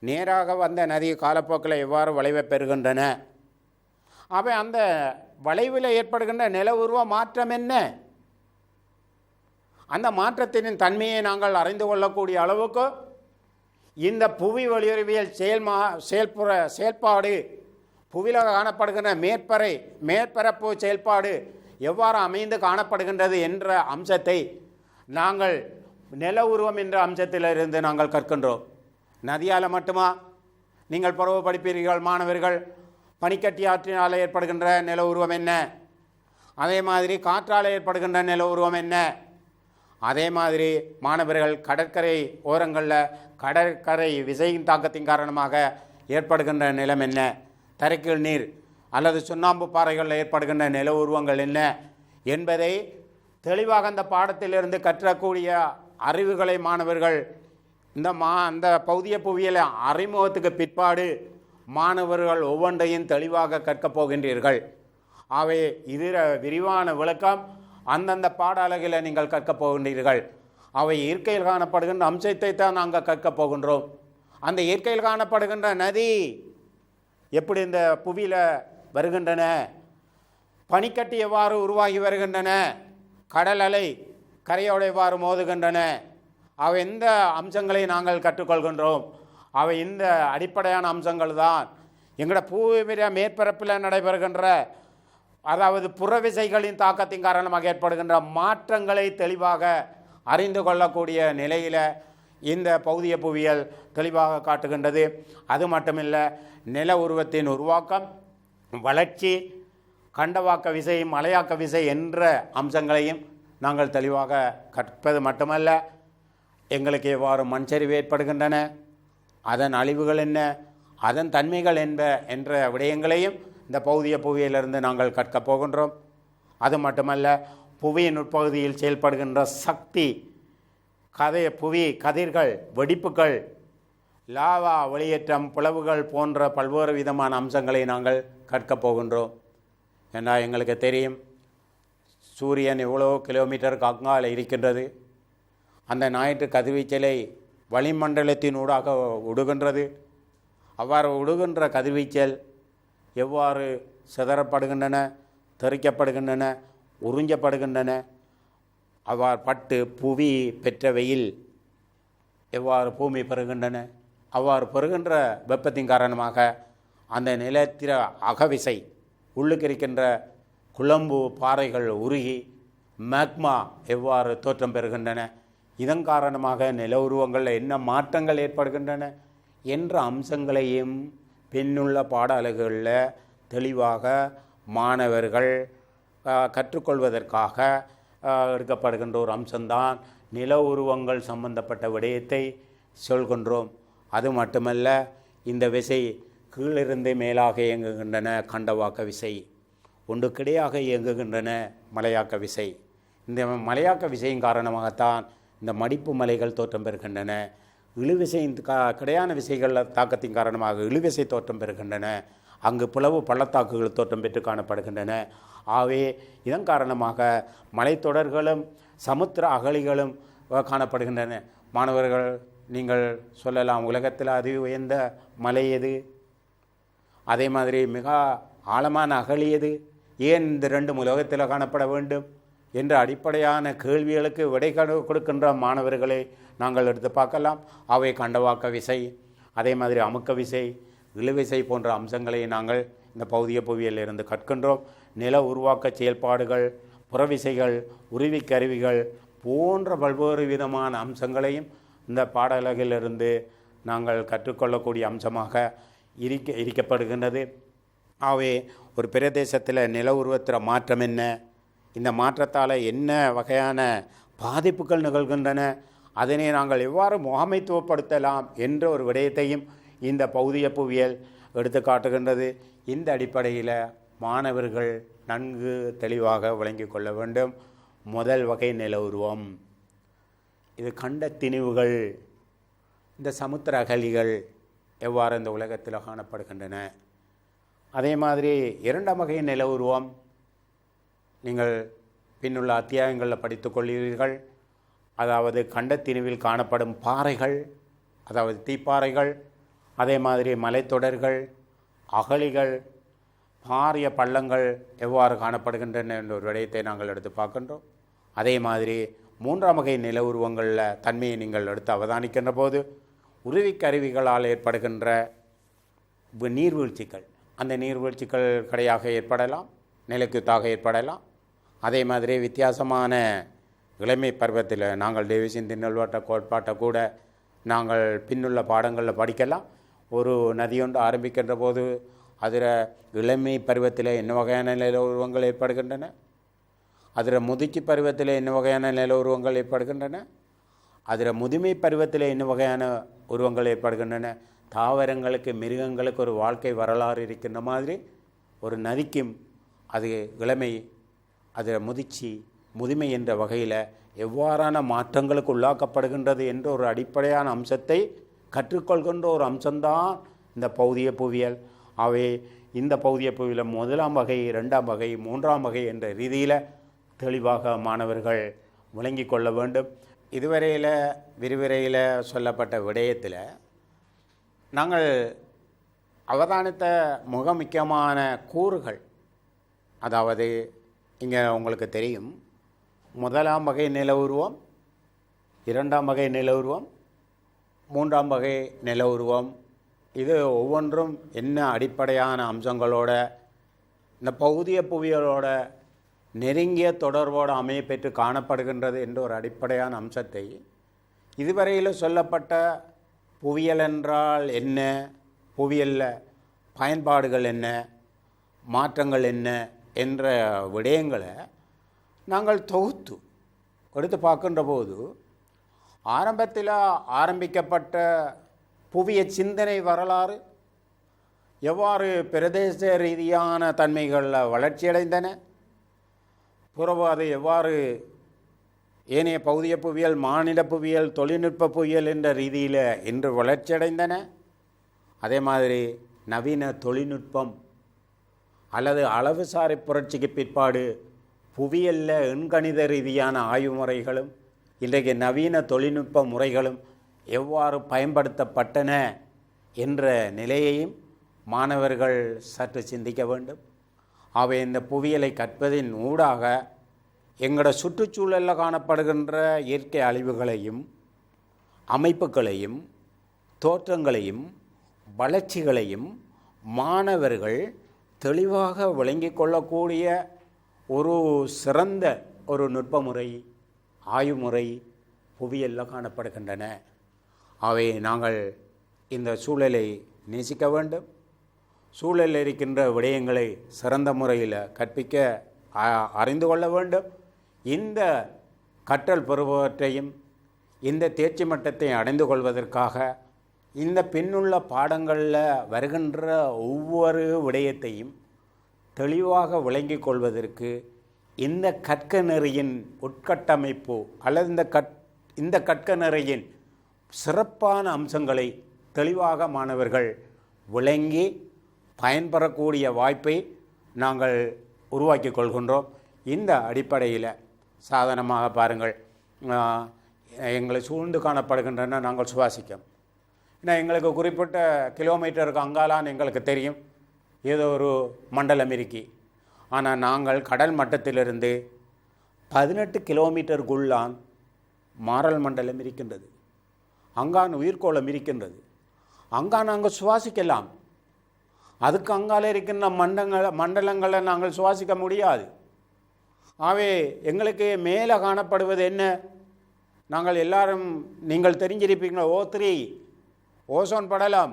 நேராக வந்த நதி காலப்போக்கில் எவ்வாறு வளைவை பெறுகின்றன, அவை அந்த வளைவில் ஏற்படுகின்ற நில உருவ மாற்றம் என்ன, அந்த மாற்றத்தின் தன்மையை நாங்கள் அறிந்து கொள்ளக்கூடிய அளவுக்கு இந்த புவி ஒளியறிவியல் செயல்பாடு, புவியில் காணப்படுகின்ற மேற்பரப்பு செயல்பாடு எவ்வாறு அமைந்து காணப்படுகின்றது என்ற அம்சத்தை நாங்கள் நில உருவம் என்ற அம்சத்திலிருந்து நாங்கள் கற்கின்றோம். நதியால் மட்டுமா? நீங்கள் பருவ படிப்பீர்கள் மாணவர்கள், பனிக்கட்டி ஆற்றினால் ஏற்படுகின்ற நில உருவம் என்ன, அதே மாதிரி காற்றால் ஏற்படுகின்ற நில உருவம் என்ன, அதே மாதிரி மாணவர்கள் கடற்கரை ஓரங்களில் கடற்கரை விசையின் தாக்கத்தின் காரணமாக ஏற்படுகின்ற நிலம் என்ன, தரைக்கீழ் நீர் அல்லது சுண்ணாம்பு பாறைகளில் ஏற்படுகின்ற நில உருவங்கள் என்ன என்பதை தெளிவாக அந்த பாடத்திலிருந்து கற்றக்கூடிய அறிவுகளை மாணவர்கள் அந்த பௌதிய புவியியல் அறிமுகத்துக்கு பிற்பாடு மாணவர்கள் ஒவ்வொன்றையும் தெளிவாக கற்கப் போகின்றீர்கள். அவை இதர விரிவான விளக்கம் அந்தந்த பாட அலகில் நீங்கள் கற்கப் போகின்றீர்கள். அவை இயற்கையில் காணப்படுகின்ற அம்சத்தை தான் நாங்கள் கற்கப் போகின்றோம். அந்த இயற்கையில் காணப்படுகின்ற நதி எப்படி இந்த புவியில் வருகின்றன, பனிக்கட்டி எவ்வாறு உருவாகி வருகின்றன, கடல் அலை கரையோடு எவ்வாறு மோதுகின்றன, அவை எந்த அம்சங்களை நாங்கள் கற்றுக்கொள்கின்றோம். அவை இந்த அடிப்படையான அம்சங்கள் தான் எங்களோட பூமிய மேற்பரப்பில் நடைபெறுகின்ற, அதாவது புறவிசைகளின் தாக்கத்தின் காரணமாக ஏற்படுகின்ற மாற்றங்களை தெளிவாக அறிந்து கொள்ளக்கூடிய நிலையில் இந்த பௌதிய புவியியல் தெளிவாக காட்டுகின்றது. அது மட்டுமில்லை, நில உருவத்தின் உருவாக்கம், வளர்ச்சி, கண்டவாக்க விசை, மலையாக்க விசை என்ற அம்சங்களையும் நாங்கள் தெளிவாக கற்பது மட்டுமல்ல, எங்களுக்கு எவ்வாறு மண் சரிவு ஏற்படுகின்றன, அதன் அழிவுகள் என்ன, அதன் தன்மைகள் என்ற விடயங்களையும் இந்த பௌதிய புவியிலிருந்து நாங்கள் கற்கப் போகின்றோம். அது மட்டுமல்ல, புவியின் உட்பகுதியில் செயல்படுகின்ற சக்தி, புவி கதிர்கள், வெடிப்புகள், லாவா வெளியேற்றம், பிளவுகள் போன்ற பல்வேறு விதமான அம்சங்களை நாங்கள் கற்கப் போகின்றோம். ஏன்னா எங்களுக்கு தெரியும், சூரியன் எவ்வளோ கிலோமீட்டருக்கு அங்கால இருக்கின்றது. அந்த ஞாயிற்று கதிர்வீச்சலை வளிமண்டலத்தினூடாக விடுகின்றது. அவ்வாறு விடுகின்ற கதிர்வீச்சல் எவ்வாறு சிதறப்படுகின்றன, தெறிக்கப்படுகின்றன, உறிஞ்சப்படுகின்றன, அவ்வாறு பட்டு புவி பெற்ற வெயில் எவ்வாறு பூமி பெறுகின்றன, அவ்வாறு பெறுகின்ற வெப்பத்தின் காரணமாக அந்த நிலத்திர அகவிசை, உள்ளுக்கு இருக்கின்ற குழம்பு பாறைகள் உருகி மேக்மா எவ்வாறு தோற்றம் பெறுகின்றன, இதன் காரணமாக நில உருவங்களில் என்ன மாற்றங்கள் ஏற்படுகின்றன என்ற அம்சங்களையும் பின்னுள்ள பாட அலகுகளில் தெளிவாக மாணவர்கள் கற்றுக்கொள்வதற்காக எடுக்கப்படுகின்ற ஒரு அம்சம்தான் நில உருவங்கள் சம்பந்தப்பட்ட விடயத்தை சொல்கின்றோம். அது மட்டுமல்ல, இந்த விசை கீழிருந்து மேலாக இயங்குகின்றன கண்டவாக்க விசை, ஒன்றுக்கிடையாக இயங்குகின்றன மலையாக்க விசை. இந்த மலையாக்க விசையின் காரணமாகத்தான் இந்த மடிப்பு மலைகள் தோற்றம் பெறுகின்றன. இழுவிசையின் கிடையான விசைகள் தாக்கத்தின் காரணமாக இழுவிசை தோற்றம் பெறுகின்றன. அங்கு பிளவு பள்ளத்தாக்குகள் தோற்றம் பெற்று காணப்படுகின்றன. ஆகவே இதன் காரணமாக மலைத்தொடர்களும் சமுத்திர அகழிகளும் காணப்படுகின்றன. மாணவர்கள், நீங்கள் சொல்லலாம், உலகத்தில் அதி உயர்ந்த மலை எது, அதே மாதிரி மிக ஆழமான அகழி எது, ஏன் இந்த ரெண்டும் உலகத்தில் காணப்பட வேண்டும் என்ற அடிப்படையான கேள்விகளுக்கு விடை கொடுக்கின்ற மாணவர்களை நாங்கள் எடுத்து பார்க்கலாம். அவை கண்டவாக்க விசை, அதே மாதிரி அமுக்க விசை, இழுவிசை போன்ற அம்சங்களை நாங்கள் இந்த பௌதிய புவியிலிருந்து கற்கின்றோம். நில உருவாக்க செயல்பாடுகள், புறவிசைகள், உருவி கருவிகள் போன்ற பல்வேறு விதமான அம்சங்களையும் இந்த பாடலகிலிருந்து நாங்கள் கற்றுக்கொள்ளக்கூடிய அம்சமாக இருக்கப்படுகின்றது. ஆகவே ஒரு பிரதேசத்தில் நில உருவத்தில் மாற்றம் என்ன, இந்த மாற்றத்தால் என்ன வகையான பாதிப்புகள் நிகழ்கின்றன, அதனை நாங்கள் எவ்வாறு முகாமைத்துவப்படுத்தலாம் என்ற ஒரு விடயத்தையும் இந்த பௌதிய புவியியல் எடுத்து காட்டுகின்றது. இந்த அடிப்படையில் மாணவர்கள் நன்கு தெளிவாக விளங்கிக் கொள்ள வேண்டும். முதல் வகை நில உருவம், இது கண்ட திணிவுகள், இந்த சமுத்திர அகழிகள் எவ்வாறு இந்த உலகத்தில் காணப்படுகின்றன. அதே மாதிரி இரண்டாம் வகை நில உருவம் நீங்கள் பின்னுள்ள அத்தியாயங்களில் படித்துக் கொள்கிறீர்கள். அதாவது கண்டத்திணிவில் காணப்படும் பாறைகள், அதாவது தீப்பாறைகள், அதே மாதிரி மலைத்தொடர்கள், அகழிகள், பாரிய பள்ளங்கள் எவ்வாறு காணப்படுகின்றன என்ற ஒரு விடயத்தை நாங்கள் எடுத்து பார்க்கின்றோம். அதே மாதிரி மூன்றாம் வகை நில உருவங்களில் தன்மையை நீங்கள் எடுத்து அவதானிக்கின்ற போது உருவிக்கருவிகளால் ஏற்படுகின்ற நீர்வீழ்ச்சிகள், அந்த நீர்வீழ்ச்சிகள் கடையாக ஏற்படலாம், நிலக்குத்தாக ஏற்படலாம். அதே மாதிரி வித்தியாசமான இளமை பருவத்தில் நாங்கள் டேவிஸின் திண்ணல்வாட்ட கோட்பாட்டை கூட நாங்கள் பின்னுள்ள பாடங்களில் படிக்கலாம். ஒரு நதியொன்று ஆரம்பிக்கின்ற போது அதில் இளமை பருவத்தில் என்ன வகையான நில உருவங்கள் ஏற்படுகின்றன, அதில் முதிர்ச்சி பருவத்தில் என்ன வகையான நில உருவங்கள் ஏற்படுகின்றன, அதில் முதுமை பருவத்தில் என்ன வகையான உருவங்கள் ஏற்படுகின்றன. தாவரங்களுக்கு, மிருகங்களுக்கு ஒரு வாழ்க்கை வரலாறு இருக்கின்ற மாதிரி ஒரு நதிக்கும் அது இளமை, அதில் முதிர்ச்சி, முதுமை என்ற வகையில் எவ்வாறான மாற்றங்களுக்கு உள்ளாக்கப்படுகின்றது என்ற ஒரு அடிப்படையான அம்சத்தை கற்றுக்கொள்கின்ற ஒரு அம்சம்தான் இந்த பௌதிய புவியியல். அவை இந்த பௌதிய புவியியல் முதலாம் வகை, இரண்டாம் வகை, மூன்றாம் வகை என்ற ரீதியில் தெளிவாக மாணவர்கள் விளங்கி கொள்ள வேண்டும். இதுவரையில் விரிவுரையில் சொல்லப்பட்ட விடயத்தில் நாங்கள் அவதானித்த மிக முக்கியமான கூறுகள், அதாவது இங்கே உங்களுக்கு தெரியும், முதலாம் வகை நில உருவம், இரண்டாம் வகை நில உருவம், மூன்றாம் வகை நில உருவம். இது ஒவ்வொன்றும் என்ன அடிப்படையான அம்சங்களோட இந்த பௌதிய புவியியலோட நெருங்கிய தொடர்போடு அமையப்பெற்று காணப்படுகின்றது என்ற ஒரு அடிப்படையான அம்சத்தை, இதுவரையில் சொல்லப்பட்ட புவியியல் என்றால் என்ன, புவியியலில் பயன்பாடுகள் என்ன, மாற்றங்கள் என்ன என்ற விடயங்களை நாங்கள் தொகுத்து எடுத்து பார்க்கின்ற போது, ஆரம்பத்தில் ஆரம்பிக்கப்பட்ட புவிய சிந்தனை வரலாறு எவ்வாறு பிரதேச ரீதியான தன்மைகளில் வளர்ச்சியடைந்தன, பிறகு அது எவ்வாறு ஏனைய பௌதிய புவியியல், மாநில புவியியல், தொழில்நுட்ப புவியியல் என்ற ரீதியில் இன்று வளர்ச்சியடைந்தன. அதே மாதிரி நவீன தொழில்நுட்பம் அல்லது அளவுசாரி புரட்சிக்கு பிற்பாடு புவியியலில் எண்கணித ரீதியான ஆய்வு முறைகளும் இன்றைக்கு நவீன தொழில்நுட்ப முறைகளும் எவ்வாறு பயன்படுத்தப்பட்டன என்ற நிலையையும் மாணவர்கள் சற்று சிந்திக்க வேண்டும். அவை இந்த புவியியலை கற்பதின் ஊடாக எங்களோட சுற்றுச்சூழலில் காணப்படுகின்ற இயற்கை அழிவுகளையும் அமைப்புகளையும் தோற்றங்களையும் வளர்ச்சிகளையும் மாணவர்கள் தெளிவாக விளங்கி கொள்ளக்கூடிய ஒரு சிறந்த ஒரு நுட்பமுறை, ஆய்வுமுறை புவியியலில் காணப்படுகின்றன. அவை நாங்கள் இந்த சூழலை நேசிக்க வேண்டும். சூழலில் இருக்கின்ற விடயங்களை சிறந்த முறையில் கற்பிக்க அறிந்து கொள்ள வேண்டும். இந்த கற்றல் பெறுபவற்றையும் இந்த தேர்ச்சி மட்டத்தை அடைந்து கொள்வதற்காக இந்த பின்னுள்ள பாடங்களில் வருகின்ற ஒவ்வொரு விடயத்தையும் தெளிவாக விளங்கிக் கொள்வதற்கு இந்த கற்க நெறியின் உட்கட்டமைப்பு அல்லது இந்த கற்க நெறியின் சிறப்பான அம்சங்களை தெளிவாக மாணவர்கள் விளங்கி பயன்பெறக்கூடிய வாய்ப்பை நாங்கள் உருவாக்கி கொள்கின்றோம். இந்த அடிப்படையில் சாதனமாக பாருங்கள், எங்களை சூழ்ந்து காணப்படுகின்றன நாங்கள் சுவாசிக்கும். ஏன்னா எங்களுக்கு குறிப்பிட்ட கிலோமீட்டருக்கு அங்காலான்னு எங்களுக்கு தெரியும் ஏதோ ஒரு மண்டலம் இருக்கி. ஆனால் நாங்கள் கடல் மட்டத்திலிருந்து 18 கிலோமீட்டருக்குள்ளான் மாறல் மண்டலம் இருக்கின்றது, அங்கான் உயிர்கோளம் இருக்கின்றது. அங்கான் நாங்கள் சுவாசிக்கலாம், அதுக்கு அங்கால இருக்கின்ற மண்டலங்களை நாங்கள் சுவாசிக்க முடியாது. ஆகவே எங்களுக்கு மேலே காணப்படுவது என்ன, நாங்கள் எல்லாரும் நீங்கள் தெரிஞ்சிருப்பீங்களா, O3 ஓசோன் படலம்.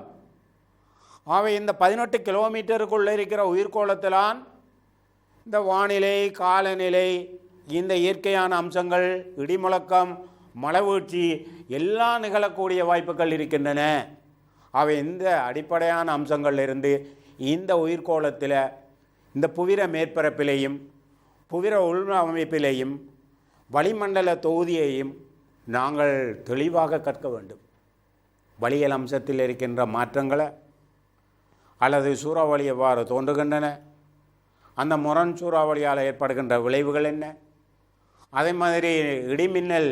ஆகவே இந்த 18 கிலோமீட்டருக்குள்ளே இருக்கிற உயிர்கோளத்திலான் இந்த வானிலை, காலநிலை, இந்த இயற்கையான அம்சங்கள், இடிமுழக்கம், மழைவீழ்ச்சி எல்லாம் நிகழக்கூடிய வாய்ப்புகள் இருக்கின்றன. அவை இந்த அடிப்படையான அம்சங்களிலிருந்து இந்த உயிர்கோளத்தில் இந்த புவிர மேற்பரப்பிலேயும் புவிர உள் அமைப்பிலேயும் வளிமண்டல தொகுதியையும் நாங்கள் தெளிவாக கற்க வேண்டும். வளியியல் அம்சத்தில் இருக்கின்ற மாற்றங்களை அல்லது சூறாவளி எவ்வாறு தோன்றுகின்றன, அந்த முரண் சூறாவளியால் ஏற்படுகின்ற விளைவுகள் என்ன, அதே மாதிரி இடிமின்னல்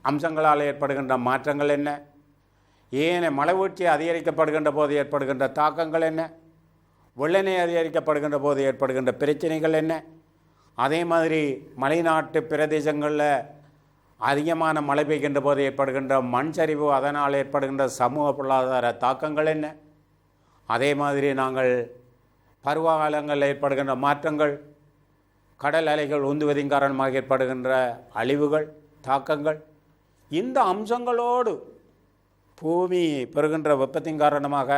அம்சங்களால் ஏற்படுகின்ற மாற்றங்கள் என்ன, ஏன் மழைவீழ்ச்சி அதிகரிக்கப்படுகின்ற போது ஏற்படுகின்ற தாக்கங்கள் என்ன, வெள்ளநீர் அதிகரிக்கப்படுகின்ற போது ஏற்படுகின்ற பிரச்சனைகள் என்ன, அதே மாதிரி மலைநாட்டு பிரதேசங்களில் அதிகமான மழை பெய்கின்ற போது ஏற்படுகின்ற மண் சரிவு, அதனால் ஏற்படுகின்ற சமூக பொருளாதார தாக்கங்கள் என்ன, அதே மாதிரி நாங்கள் பருவகாலங்களில் ஏற்படுகின்ற மாற்றங்கள், கடல் அலைகள் உந்துவதின் காரணமாக ஏற்படுகின்ற அழிவுகள், தாக்கங்கள், இந்த அம்சங்களோடு பூமி பெறுகின்ற வெப்பத்தின் காரணமாக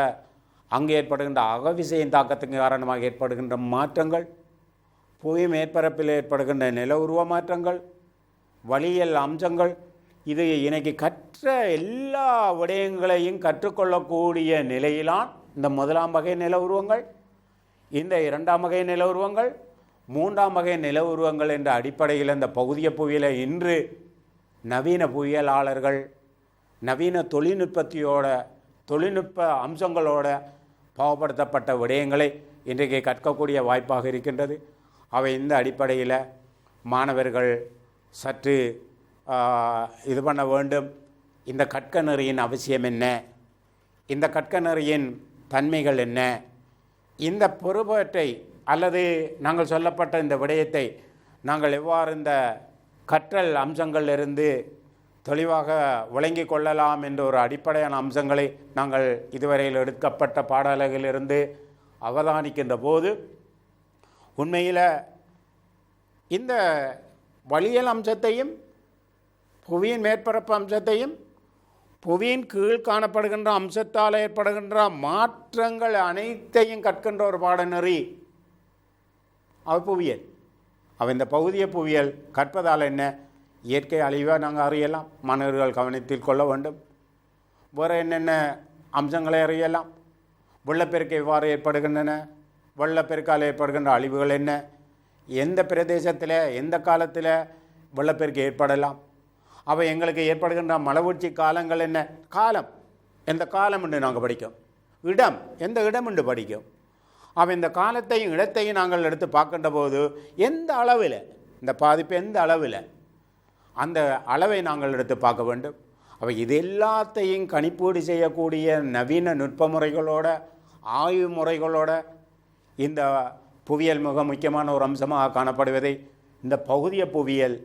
அங்கே ஏற்படுகின்ற அகவிசையின் தாக்கத்தின் காரணமாக ஏற்படுகின்ற மாற்றங்கள், புவி மேற்பரப்பில் ஏற்படுகின்ற நில உருவ மாற்றங்கள், வளியியல் அம்சங்கள், இது இன்னைக்கு கற்ற எல்லா விடயங்களையும் கற்றுக்கொள்ளக்கூடிய நிலையிலான் இந்த முதலாம் வகை நில உருவங்கள், இந்த இரண்டாம் வகை நில உருவங்கள், மூன்றாம் வகை நில உருவங்கள் என்ற அடிப்படையில் இந்த பகுதிய புவியியலை இன்று நவீன புவியியலாளர்கள் நவீன தொழில்நுட்ப அம்சங்களோட பாவப்படுத்தப்பட்ட விடயங்களை இன்றைக்கு கற்கக்கூடிய வாய்ப்பாக இருக்கின்றது. அவை இந்த அடிப்படையில் மாணவர்கள் சற்று இது பண்ண வேண்டும். இந்த கற்க நெறியின் அவசியம் என்ன, இந்த கற்கநெறியின் தன்மைகள் என்ன, இந்த பொறுப்பேற்றை அல்லது நாங்கள் சொல்லப்பட்ட இந்த விடயத்தை நாங்கள் எவ்வாறு இந்த கற்றல் அம்சங்களிலிருந்து தெளிவாக விளங்கி கொள்ளலாம் என்ற ஒரு அடிப்படையான அம்சங்களை நாங்கள் இதுவரையில் எடுக்கப்பட்ட பாடல்களிலிருந்து அவதானிக்கின்ற போது உண்மையில் இந்த வளியல் அம்சத்தையும் புவியின் மேற்பரப்பு அம்சத்தையும் புவியின் கீழ் காணப்படுகின்ற அம்சத்தால் ஏற்படுகின்ற மாற்றங்கள் அனைத்தையும் கற்கின்ற ஒரு பாடநெறி புவியியல். இந்த பகுதிய புவியியல் கற்பதால் என்ன, இயற்கை அழிவை நாங்கள் அறியலாம், மாணவர்கள் கவனத்தில் கொள்ள வேண்டும். வேறு என்னென்ன அம்சங்களை அறியலாம், வெள்ளப்பெருக்கு எவ்வாறு ஏற்படுகின்றன, வெள்ளப்பெருக்கால் ஏற்படுகின்ற அழிவுகள் என்ன, எந்த பிரதேசத்தில் எந்த காலத்தில் வெள்ளப்பெருக்கு ஏற்படலாம், அவை எங்களுக்கு ஏற்படுகின்ற மழவீழ்ச்சி காலங்கள் என்ன, காலம் எந்த காலம் என்று நாங்கள் படிக்கும், இடம் எந்த இடம் என்று படிக்கும். இந்த காலத்தையும் இடத்தையும் நாங்கள் எடுத்து பார்க்கின்ற போது எந்த அளவில் இந்த பாதிப்பு எந்த அளவில் அந்த அளவை நாங்கள் எடுத்து பார்க்க வேண்டும். இது எல்லாத்தையும் கணிப்பீடு செய்யக்கூடிய நவீன நுட்ப முறைகளோட ஆய்வு முறைகளோட இந்த புவியியல் மிக முக்கியமான ஒரு அம்சமாக காணப்படுவதை இந்த பகுதிய புவியியல்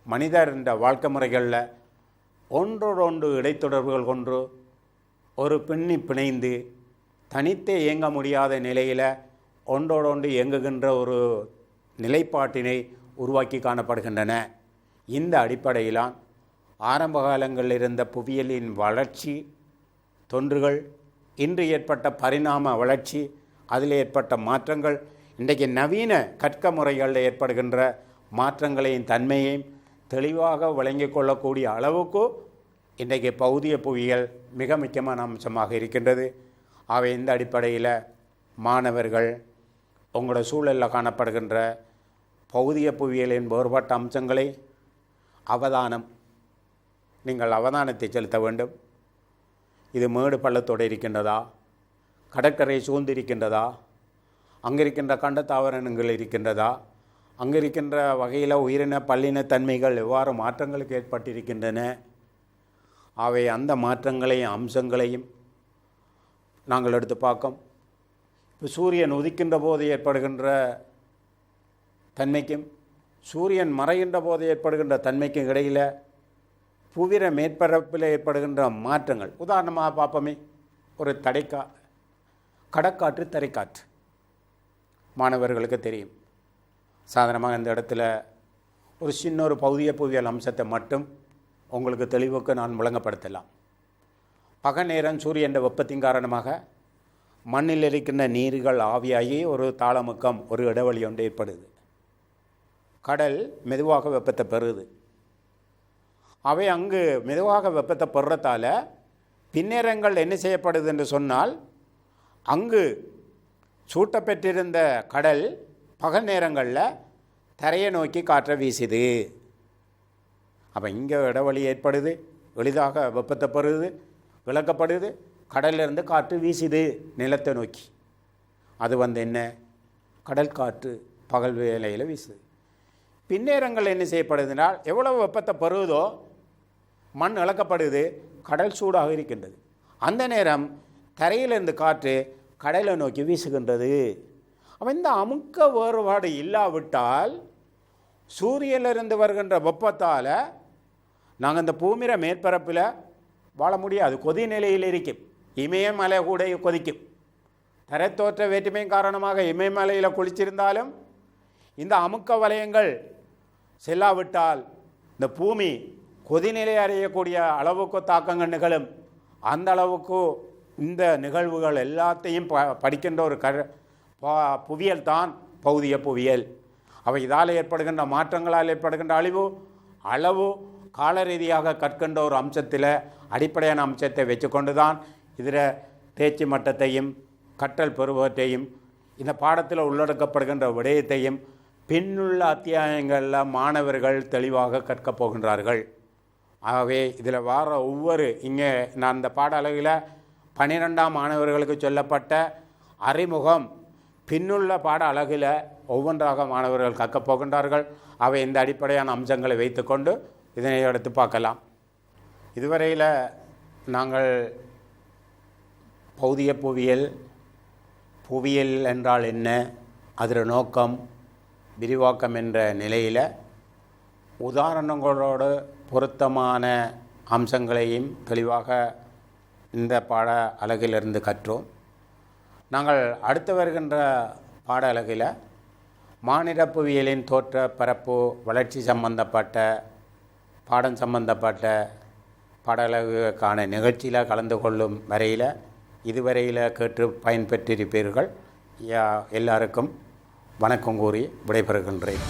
மனிதர் இந்த வாழ்க்கை முறைகளில் ஒன்றோடொன்று இடைத்தொடர்புகள் கொண்டு ஒரு பிணைந்து தனித்தே இயங்க முடியாத நிலையில் ஒன்றோடொன்று இயங்குகின்ற ஒரு நிலைப்பாட்டினை உருவாக்கி காணப்படுகின்றன. இந்த அடிப்படையிலான் ஆரம்ப காலங்களில் இருந்த புவியியலின் வளர்ச்சி தொன்றுகள், இன்று ஏற்பட்ட பரிணாம வளர்ச்சி, அதில் ஏற்பட்ட மாற்றங்கள், இன்றைக்கு நவீன கற்க முறைகளில் ஏற்படுகின்ற மாற்றங்களையும் தன்மையையும் தெளிவாக விளங்கிக் கொள்ளக்கூடிய அளவுக்கு இன்றைக்கு பகுதிய புவியியல் மிக முக்கியமான அம்சமாக இருக்கின்றது. இந்த அடிப்படையில் மாணவர்கள் உங்களோட சூழலில் காணப்படுகின்ற பகுதிய புவியியலின் வேறுபட்ட அம்சங்களை நீங்கள் அவதானத்தை செலுத்த வேண்டும். இது மேடு பள்ளத்தோடு இருக்கின்றதா, கடற்கரை சூழ்ந்திருக்கின்றதா, அங்கே இருக்கின்ற கண்ட தாவரங்கள் இருக்கின்றதா, அங்கே இருக்கின்ற வகையில் உயிரின பல்லின தன்மைகள் எவ்வாறு மாற்றங்களுக்கு ஏற்பட்டிருக்கின்றன, அந்த மாற்றங்களையும் அம்சங்களையும் நாங்கள் எடுத்து பார்க்கோம். இப்போ சூரியன் உதிக்கின்ற போது ஏற்படுகின்ற தன்மைக்கும் சூரியன் மறைகின்ற போது ஏற்படுகின்ற தன்மைக்கும் இடையில் புவிர மேற்பரப்பில் ஏற்படுகின்ற மாற்றங்கள், உதாரணமாக பார்ப்போமே, ஒரு கடற்காற்று தரைக்காற்று மாணவர்களுக்கு தெரியும். சாதாரணமாக இந்த இடத்துல ஒரு சின்ன ஒரு பகுதிய புவியியல் அம்சத்தை மட்டும் உங்களுக்கு தெளிவுக்கு நான் விளங்கப்படுத்தலாம். பகல் நேரம் சூரியன் வெப்பத்தின் காரணமாக மண்ணில் இருக்கின்ற நீர்கள் ஆவியாகி ஒரு தாளமுக்கம், ஒரு இடைவெளி ஒன்று ஏற்படுது. கடல் மெதுவாக வெப்பத்தை பெறுது. அங்கு மெதுவாக வெப்பத்தை பெறுறதால பின்னேரங்கள் என்ன செய்யப்படுது என்று சொன்னால், அங்கு சூட்டப்பெற்றிருந்த கடல் பகல் நேரங்களில் தரையை நோக்கி காற்றை வீசுது. இங்கே இடைவெளி ஏற்படுது, எளிதாக வெப்பத்தை பெறுது, விளக்கப்படுது, கடலிலிருந்து காற்று வீசுது நிலத்தை நோக்கி. அது என்ன, கடல் காற்று பகல் வேளையில் வீசுது. பின்னேரங்கள் என்ன செய்யப்படுதுனால், எவ்வளவு வெப்பத்தை பெறுவதோ மண் இழக்கப்படுது, கடல் சூடாக இருக்கின்றது. அந்த நேரம் தரையிலிருந்து காற்று கடலை நோக்கி வீசுகின்றது. இந்த அமுக்க வேறுபாடு இல்லாவிட்டால் சூரியனிலிருந்து வருகின்ற வெப்பத்தால் நாங்கள் இந்த பூமிர மேற்பரப்பில் வாழ முடியாது. கொதி நிலையில் இருக்கும். இமயமலை கூட கொதிக்கும். தரைத்தோற்ற வேற்றுமையின் காரணமாக இமயமலையில் குளிச்சிருந்தாலும் இந்த அமுக்க வலயங்கள் செல்லாவிட்டால் இந்த பூமி கொதிநிலை அடையக்கூடிய அளவுக்கு தாக்கங்கள் நிகழும். அந்த அளவுக்கு இந்த நிகழ்வுகள் எல்லாத்தையும் படிக்கின்ற ஒரு புவியியல் தான் பகுதிய புவியியல். இதால் ஏற்படுகின்ற மாற்றங்களால் ஏற்படுகின்ற அளவு கால ரீதியாக கற்கின்ற ஒரு அம்சத்தில் அடிப்படையான அம்சத்தை வச்சுக்கொண்டு தான் இதில் தேர்ச்சி மட்டத்தையும் கற்றல் பெறுவதையும் இந்த பாடத்தில் உள்ளடக்கப்படுகின்ற விடயத்தையும் பின்னுள்ள அத்தியாயங்களில் மாணவர்கள் தெளிவாக கற்கப் போகின்றார்கள். இதில் வார ஒவ்வொரு இங்கே நான் இந்த பாட அளவில் 12ஆம் மாணவர்களுக்கு சொல்லப்பட்ட அறிமுகம் பின்னுள்ள பாட அழகில் ஒவ்வொன்றாக மாணவர்கள் கற்கப் போகின்றார்கள். இந்த அடிப்படையான அம்சங்களை வைத்துக்கொண்டு இதனை எடுத்து பார்க்கலாம். இதுவரையில் நாங்கள் பௌதிக புவியியல், புவியியல் என்றால் என்ன, அதில் நோக்கம், விரிவாக்கம் என்ற நிலையில் உதாரணங்களோடு பொருத்தமான அம்சங்களையும் தெளிவாக இந்த பாட அலகிலிருந்து கற்றோம். நாங்கள் அடுத்து வருகின்ற பாட அலகில் மானிட புவியியலின் தோற்ற, பரப்பு, வளர்ச்சி சம்பந்தப்பட்ட பாடம் சம்பந்தப்பட்ட பாடலுக்கான நிகழ்ச்சியில் கலந்து கொள்ளும் வரையில் இதுவரையில் கேட்டு பயன்பெற்றிருப்பீர்கள். எல்லாருக்கும் வணக்கம் கூறி விடைபெறுகின்றேன்.